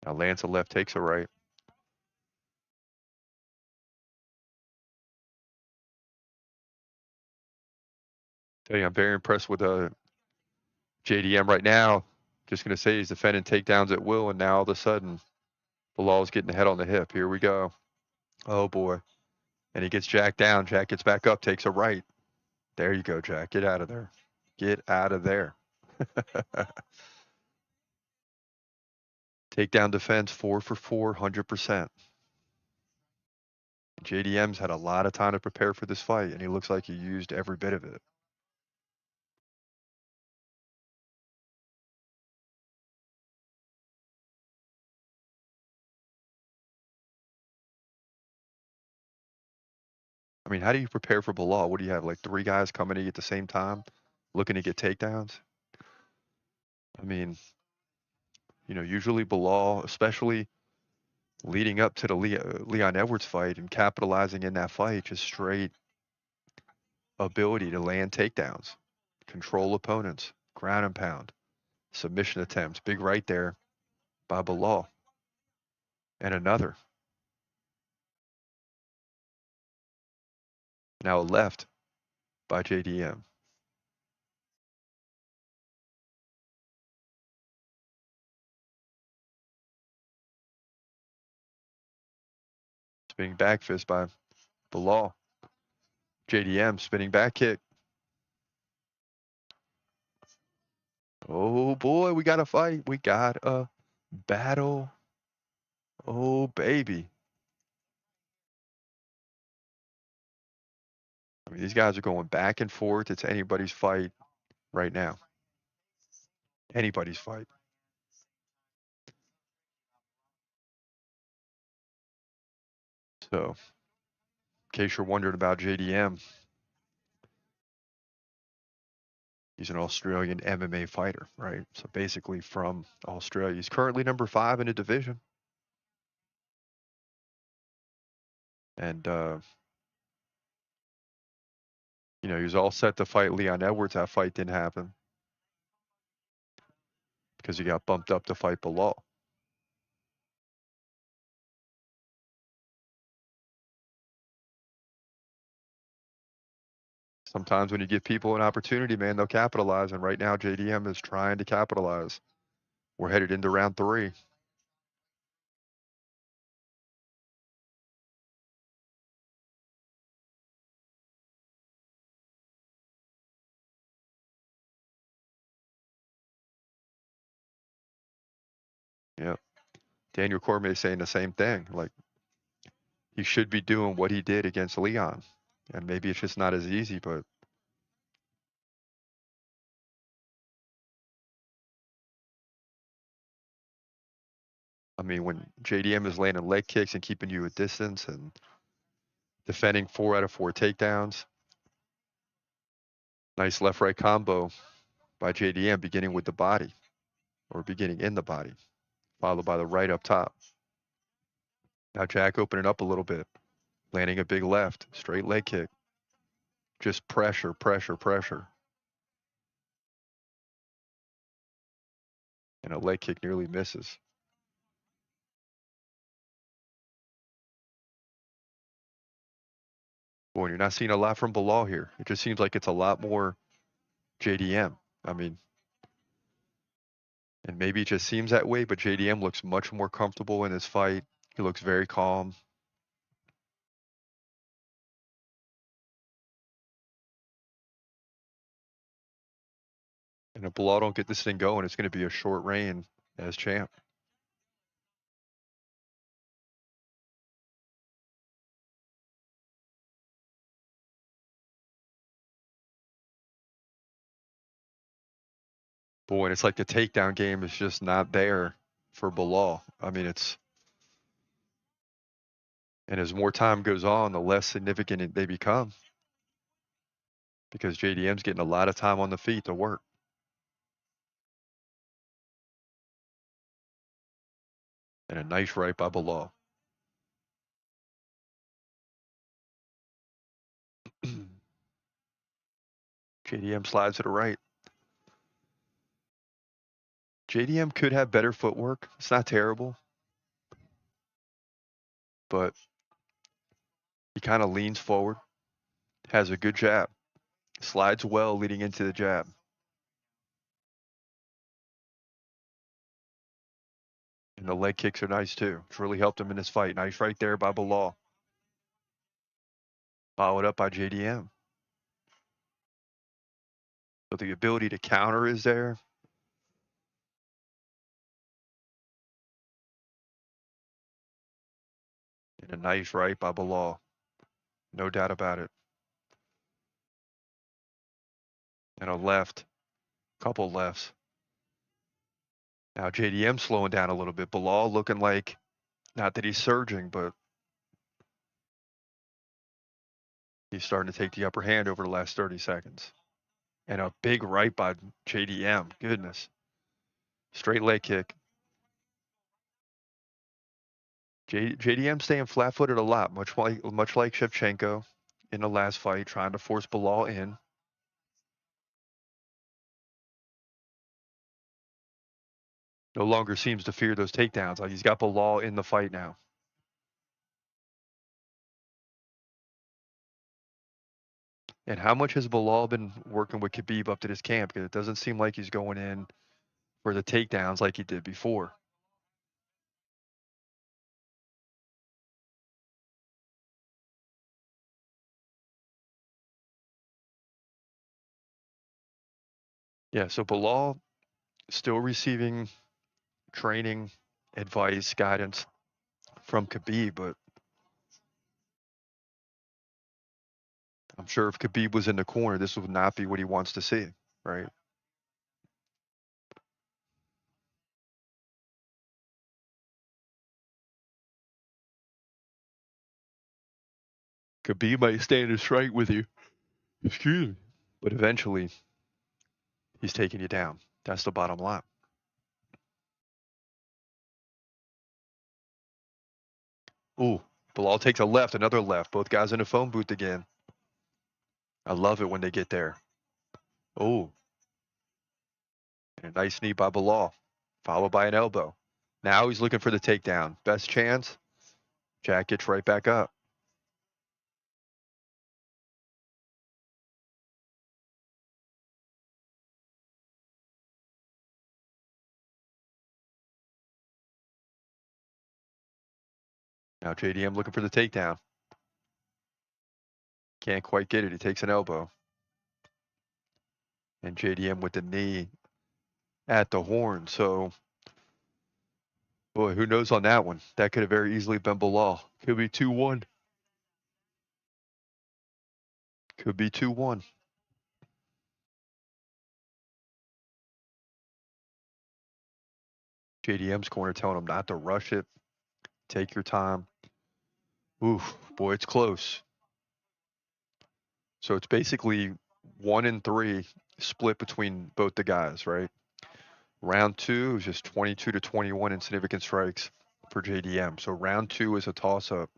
S1: Now lands a left, takes a right. Tell you, I'm very impressed with JDM right now. Just going to say he's defending takedowns at will, and now all of a sudden, Belal's getting the head on the hip. Here we go. Oh boy. And he gets Jack down. Jack gets back up, takes a right. There you go, Jack. Get out of there. Get out of there. Takedown defense, 4 for 4, 100%. JDM's had a lot of time to prepare for this fight, and he looks like he used every bit of it. I mean, how do you prepare for Belal? What do you have, like 3 guys coming at you at the same time, looking to get takedowns? I mean, usually Belal, especially leading up to the Leon Edwards fight and capitalizing in that fight, just straight ability to land takedowns, control opponents, ground and pound, submission attempts, big right there by Belal, and another. Now a left by JDM. Spinning back fist by Belal. JDM spinning back kick. Oh boy, we got a fight. We got a battle. Oh baby. I mean, these guys are going back and forth. It's anybody's fight right now. Anybody's fight. So, in case you're wondering about JDM, he's an Australian MMA fighter, right? So basically from Australia. He's currently number 5 in the division. And, he was all set to fight Leon Edwards. That fight didn't happen because he got bumped up to fight Belal. Sometimes when you give people an opportunity, man, they'll capitalize. And right now, JDM is trying to capitalize. We're headed into round 3. Yep. Daniel Cormier is saying the same thing. Like, he should be doing what he did against Leon. And maybe it's just not as easy, but I mean, when JDM is landing leg kicks and keeping you at distance and defending 4 out of 4 takedowns, nice left-right combo by JDM, beginning with the body, or beginning in the body, followed by the right up top. Now Jack opening up a little bit, landing a big left, straight leg kick. Just pressure, pressure, pressure. And a leg kick nearly misses. Boy, you're not seeing a lot from Belal here. It just seems like it's a lot more JDM. I mean, and maybe it just seems that way, but JDM looks much more comfortable in his fight. He looks very calm. And if Belal don't get this thing going, it's going to be a short reign as champ. Boy, and it's like the takedown game is just not there for Belal. I mean, and as more time goes on, the less significant they become because JDM's getting a lot of time on the feet to work. And a nice right by Belal. JDM slides to the right. JDM could have better footwork. It's not terrible, but he kind of leans forward, has a good jab, slides well leading into the jab. And the leg kicks are nice too. It's really helped him in this fight. Nice right there by Belal. Followed up by JDM. So the ability to counter is there. And a nice right by Belal. No doubt about it. And a left. Couple lefts. Now JDM slowing down a little bit. Belal looking like, not that he's surging, but he's starting to take the upper hand over the last 30 seconds. And a big right by JDM. Goodness. Straight leg kick. JDM staying flat-footed a lot, much like Shevchenko in the last fight, trying to force Belal in. No longer seems to fear those takedowns. Like he's got Belal in the fight now. And how much has Belal been working with Khabib up to this camp? Because it doesn't seem like he's going in for the takedowns like he did before. Yeah, so Belal still receiving training, advice, guidance from Khabib, but I'm sure if Khabib was in the corner, this would not be what he wants to see, right? Khabib might stand and strike with you. Excuse me. But eventually, he's taking you down. That's the bottom line. Ooh, Belal takes a left, another left. Both guys in the phone booth again. I love it when they get there. Ooh. And a nice knee by Belal, followed by an elbow. Now he's looking for the takedown. Best chance. Jack gets right back up. Now JDM looking for the takedown. Can't quite get it. He takes an elbow. And JDM with the knee at the horn. So, boy, who knows on that one? That could have very easily been Belal. Could be 2-1. Could be 2-1. JDM's corner telling him not to rush it. Take your time. Oof, boy, it's close. So it's basically 1-3 split between both the guys, right? Round 2 is just 22-21 in significant strikes for JDM. So round 2 is a toss-up.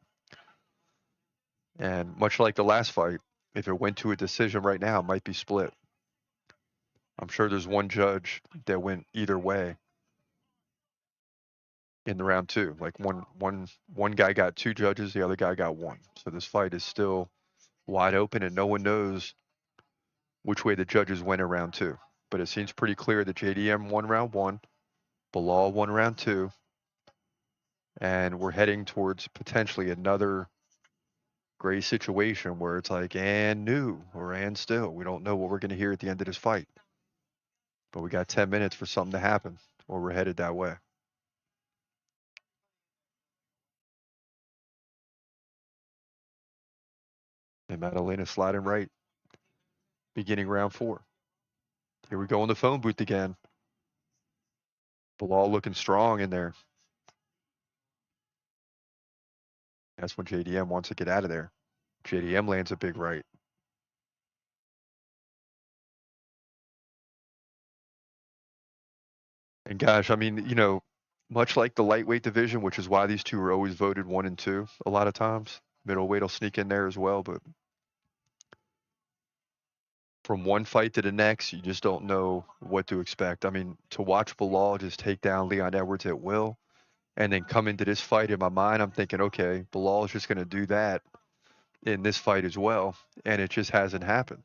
S1: And much like the last fight, if it went to a decision right now, it might be split. I'm sure there's one judge that went either way in the round 2. Like one guy got 2 judges, the other guy got 1. So this fight is still wide open, and no one knows which way the judges went in round 2. But it seems pretty clear that JDM won round 1, Belal won round 2, and we're heading towards potentially another gray situation where it's like, and new, or and still. We don't know what we're going to hear at the end of this fight. But we got 10 minutes for something to happen, or we're headed that way. And Maddalena sliding right, beginning round 4. Here we go in the phone booth again. Belal looking strong in there. That's when JDM wants to get out of there. JDM lands a big right. And gosh, I mean, much like the lightweight division, which is why these two are always voted 1 and 2 a lot of times. Middleweight will sneak in there as well, but from one fight to the next, you just don't know what to expect. I mean, to watch Belal just take down Leon Edwards at will, and then come into this fight, in my mind, I'm thinking, okay, Belal is just going to do that in this fight as well, and it just hasn't happened.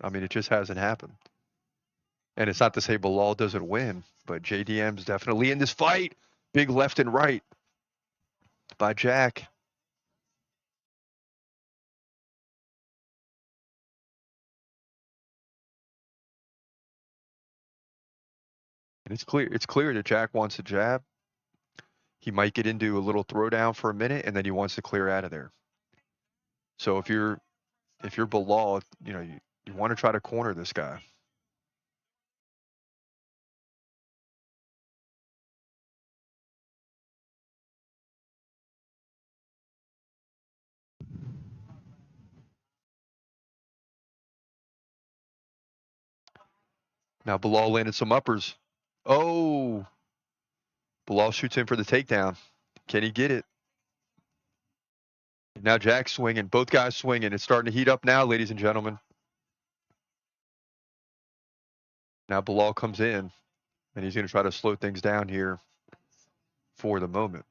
S1: I mean, it just hasn't happened. And it's not to say Belal doesn't win, but JDM's definitely in this fight. Big left and right by Jack. And it's clear that Jack wants a jab. He might get into a little throwdown for a minute, and then he wants to clear out of there. So if you're Belal, you want to try to corner this guy. Now Belal landed some uppers. Oh, Belal shoots in for the takedown. Can he get it? Now Jack's swinging. Both guys swinging. It's starting to heat up now, ladies and gentlemen. Now Belal comes in, and he's going to try to slow things down here for the moment.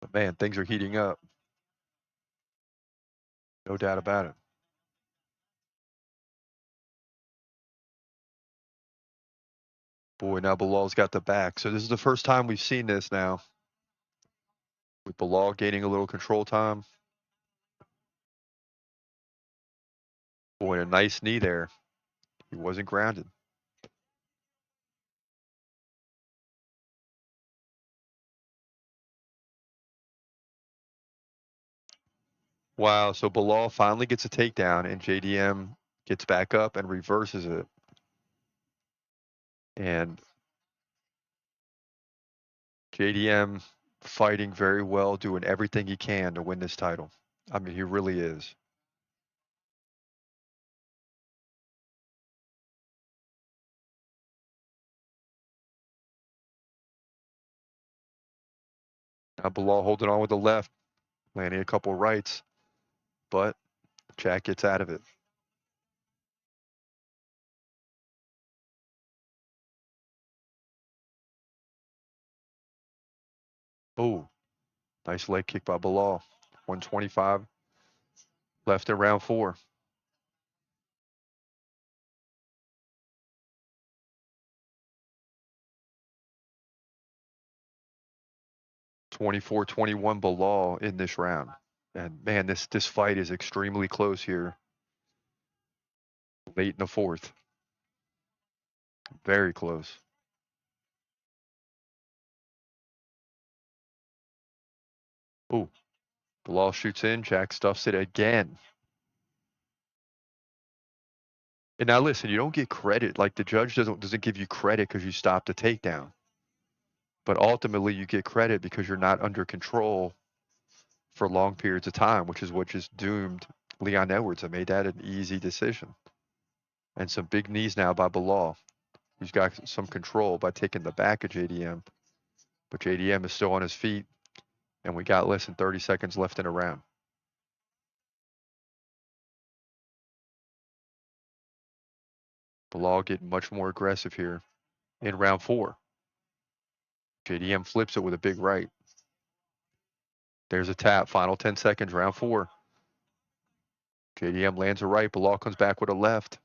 S1: But man, things are heating up. No doubt about it. Boy, now Belal's got the back. So this is the first time we've seen this now. With Belal gaining a little control time. Boy, a nice knee there. He wasn't grounded. Wow, so Belal finally gets a takedown, and JDM gets back up and reverses it. And JDM fighting very well, doing everything he can to win this title. I mean, he really is. Now Belal holding on with the left, landing a couple rights, but Jack gets out of it. Oh, nice leg kick by Belal. 125 left in round 4. (24-21) Belal in this round. And man, this fight is extremely close here. Late in the 4th. Very close. Oh, Belal shoots in. Jack stuffs it again. And now listen, you don't get credit. Like the judge doesn't give you credit because you stopped a takedown. But ultimately, you get credit because you're not under control for long periods of time, which is what just doomed Leon Edwards. I made that an easy decision. And some big knees now by Belal. He's got some control by taking the back of JDM. But JDM is still on his feet, and we got less than 30 seconds left in a round. Belal getting much more aggressive here in round 4. JDM flips it with a big right. There's a tap. Final 10 seconds, round 4. JDM lands a right. Belal comes back with a left.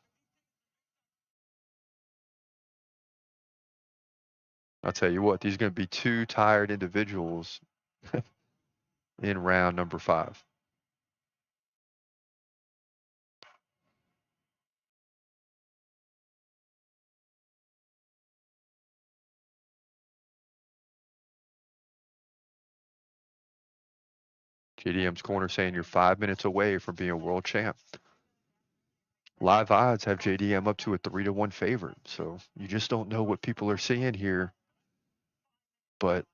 S1: I'll tell you what, these are going to be 2 tired individuals in round number 5. JDM's corner saying you're 5 minutes away from being world champ. Live odds have JDM up to a 3-1 favorite, so you just don't know what people are seeing here. But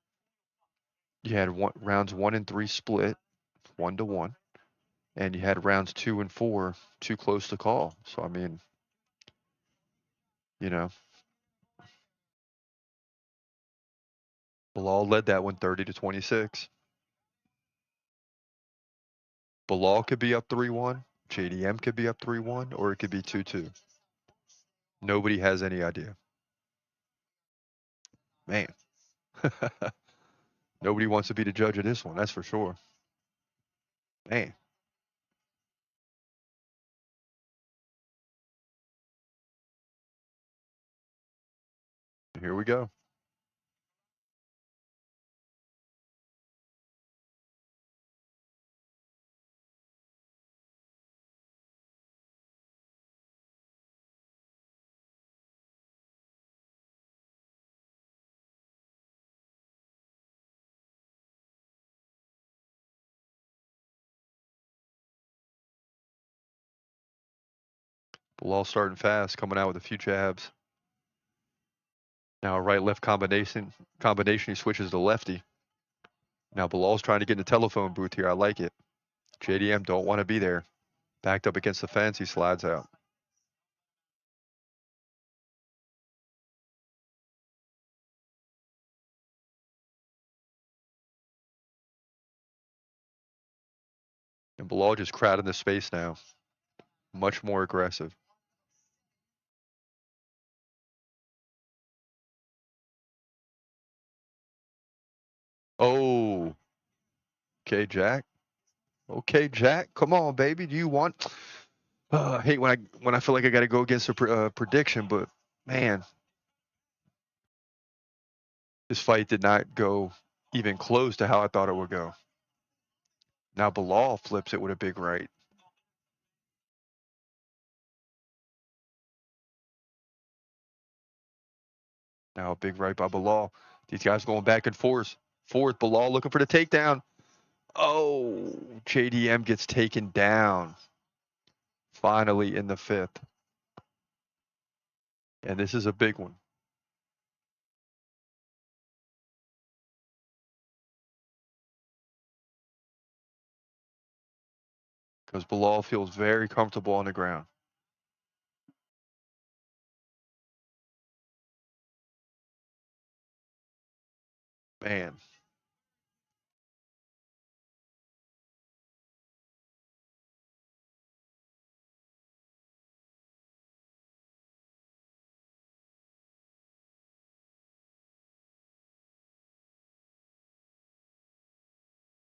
S1: you had rounds 1 and 3 split 1-1, and you had rounds 2 and 4 too close to call. So I mean, you know, Belal led that one 30-26. Belal could be up 3-1, JDM could be up 3-1, or it could be 2-2. Nobody has any idea. Man. Nobody wants to be the judge of this one, that's for sure. Man. Here we go. Belal starting fast, coming out with a few jabs. Now a right-left combination, he switches to lefty. Now Belal's trying to get in the telephone booth here. I like it. JDM don't want to be there. Backed up against the fence, he slides out. And Belal just crowding the space now. Much more aggressive. Oh. Okay, Jack. Okay, Jack. Come on, baby. Do you want? I hate when I feel like I got to go against a prediction, but man, this fight did not go even close to how I thought it would go. Now Belal flips it with a big right. Now a big right by Belal. These guys going back and forth. Belal looking for the takedown. Oh, JDM gets taken down. Finally in the 5th. And this is a big one. Because Belal feels very comfortable on the ground. Man.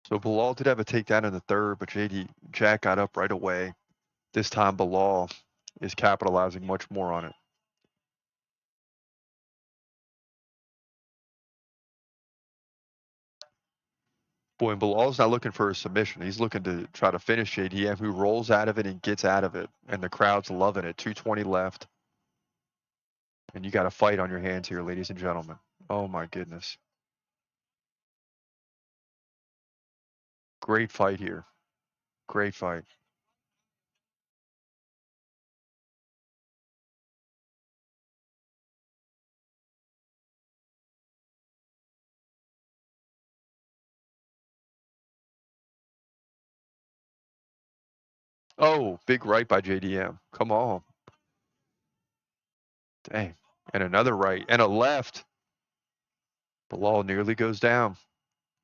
S1: So Belal did have a takedown in the 3rd, but Jack got up right away. This time Belal is capitalizing much more on it. Boy, and Bilal's not looking for a submission. He's looking to try to finish JDM, who rolls out of it and gets out of it. And the crowd's loving it. 2:20 left. And you got a fight on your hands here, ladies and gentlemen. Oh my goodness. Great fight here. Great fight. Oh, big right by JDM. Come on. Dang. And another right. And a left. Belal nearly goes down.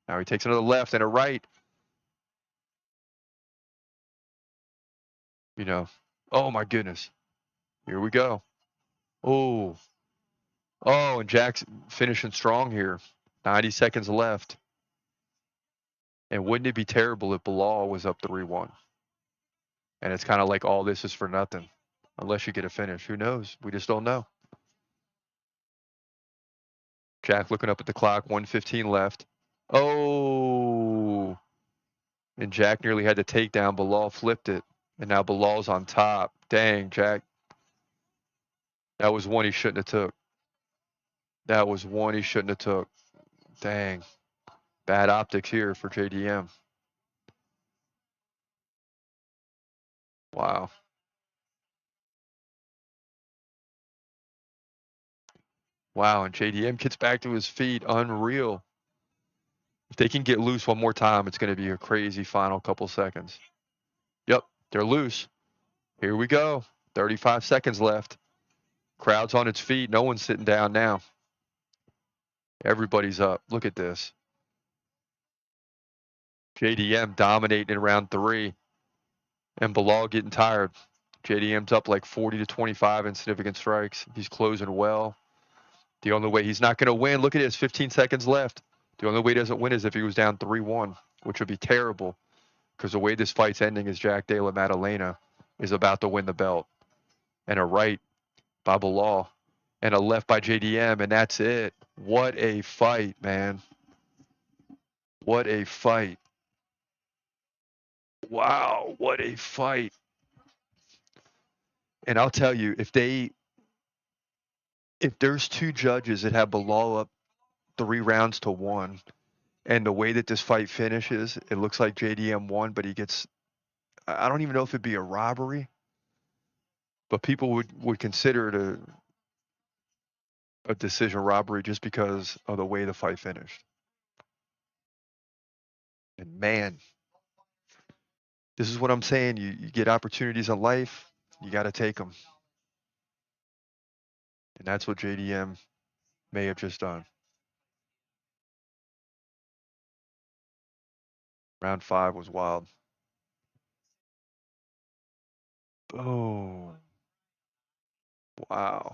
S1: Now he takes another left and a right. You know. Oh my goodness. Here we go. Oh. Oh, and Jack's finishing strong here. 90 seconds left. And wouldn't it be terrible if Belal was up 3-1? And it's kind of like all this is for nothing. Unless you get a finish. Who knows? We just don't know. Jack looking up at the clock, 1:15 left. Oh! And Jack nearly had the takedown. Belal flipped it. And now Belal's on top. Dang, Jack. That was one he shouldn't have took. That was one he shouldn't have took. Dang. Bad optics here for JDM. Wow. Wow, and JDM gets back to his feet. Unreal. If they can get loose one more time, it's going to be a crazy final couple seconds. Yep, they're loose. Here we go. 35 seconds left. Crowd's on its feet. No one's sitting down now. Everybody's up. Look at this. JDM dominating in round 3. And Belal getting tired. JDM's up like 40-25 in significant strikes. He's closing well. The only way he's not going to win, look at this, 15 seconds left. The only way he doesn't win is if he was down 3-1, which would be terrible because the way this fight's ending is Jack Della Maddalena is about to win the belt. And a right by Belal and a left by JDM, and that's it. What a fight, man. What a fight. Wow, what a fight. And I'll tell you, if there's 2 judges that have Belal up 3 rounds to 1, and the way that this fight finishes, it looks like JDM won, but he gets, I don't even know if it'd be a robbery, but people would consider it a decision robbery just because of the way the fight finished. And man, this is what I'm saying. You get opportunities in life, you got to take them. And that's what JDM may have just done. Round 5 was wild. Boom. Wow.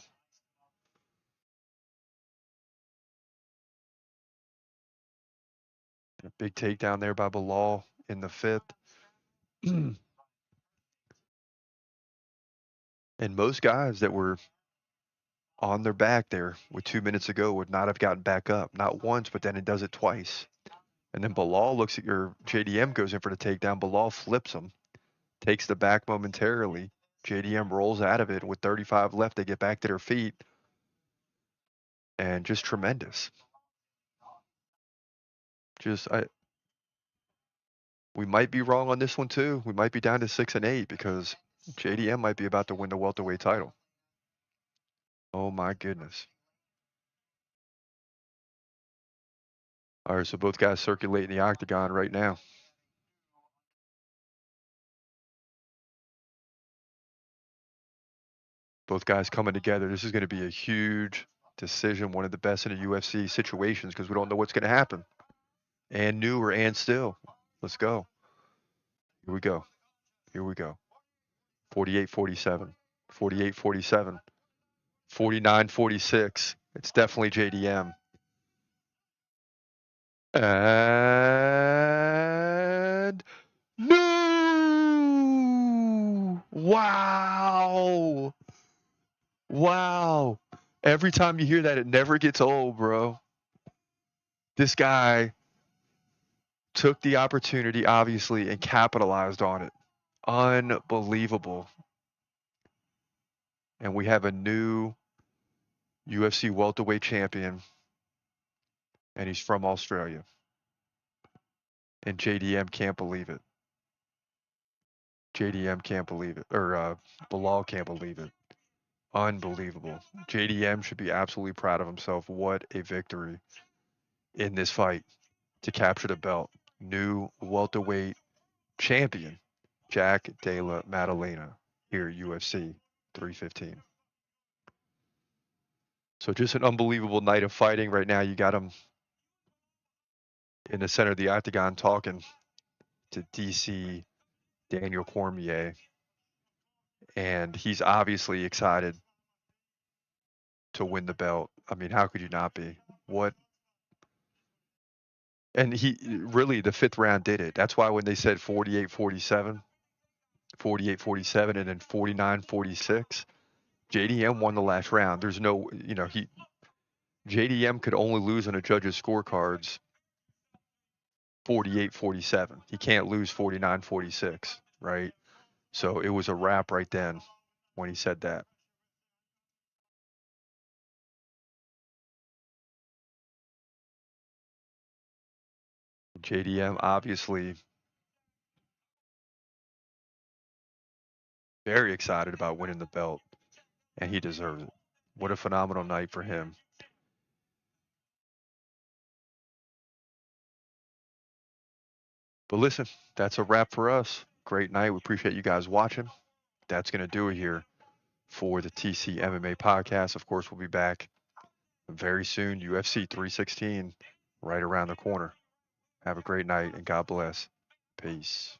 S1: A big takedown there by Belal in the 5th. And most guys that were on their back there with 2 minutes to go would not have gotten back up. Not once, but then it does it twice. And then Belal looks at your JDM goes in for the takedown. Belal flips him, takes the back momentarily. JDM rolls out of it. With 35 left, they get back to their feet. And just tremendous. We might be wrong on this one too. We might be down to 6-8 because JDM might be about to win the welterweight title. Oh my goodness. All right, so both guys circulating the octagon right now. Both guys coming together. This is going to be a huge decision, one of the best in the UFC situations because we don't know what's going to happen. And new or and still. Let's go. Here we go. Here we go. 48-47. 48-47. 49-46. It's definitely JDM. And no! Wow! Wow! Every time you hear that, it never gets old, bro. This guy took the opportunity, obviously, and capitalized on it. Unbelievable. And we have a new UFC welterweight champion, and he's from Australia. And JDM can't believe it. JDM can't believe it. Or Belal can't believe it. Unbelievable. JDM should be absolutely proud of himself. What a victory in this fight to capture the belt. New welterweight champion, Jack Della Maddalena, here at UFC 315. So just an unbelievable night of fighting. Right now, you got him in the center of the octagon talking to DC Daniel Cormier. And he's obviously excited to win the belt. I mean, how could you not be? What And he really, the fifth round did it. That's why when they said 48-47, 48-47, and then 49-46, JDM won the last round. There's no, JDM could only lose on a judge's scorecards 48-47. He can't lose 49-46, right? So it was a wrap right then when he said that. JDM obviously very excited about winning the belt, and he deserves it. What a phenomenal night for him. But listen, that's a wrap for us. Great night. We appreciate you guys watching. That's going to do it here for the TCMMA podcast. Of course, we'll be back very soon. UFC 316 right around the corner. Have a great night and God bless. Peace.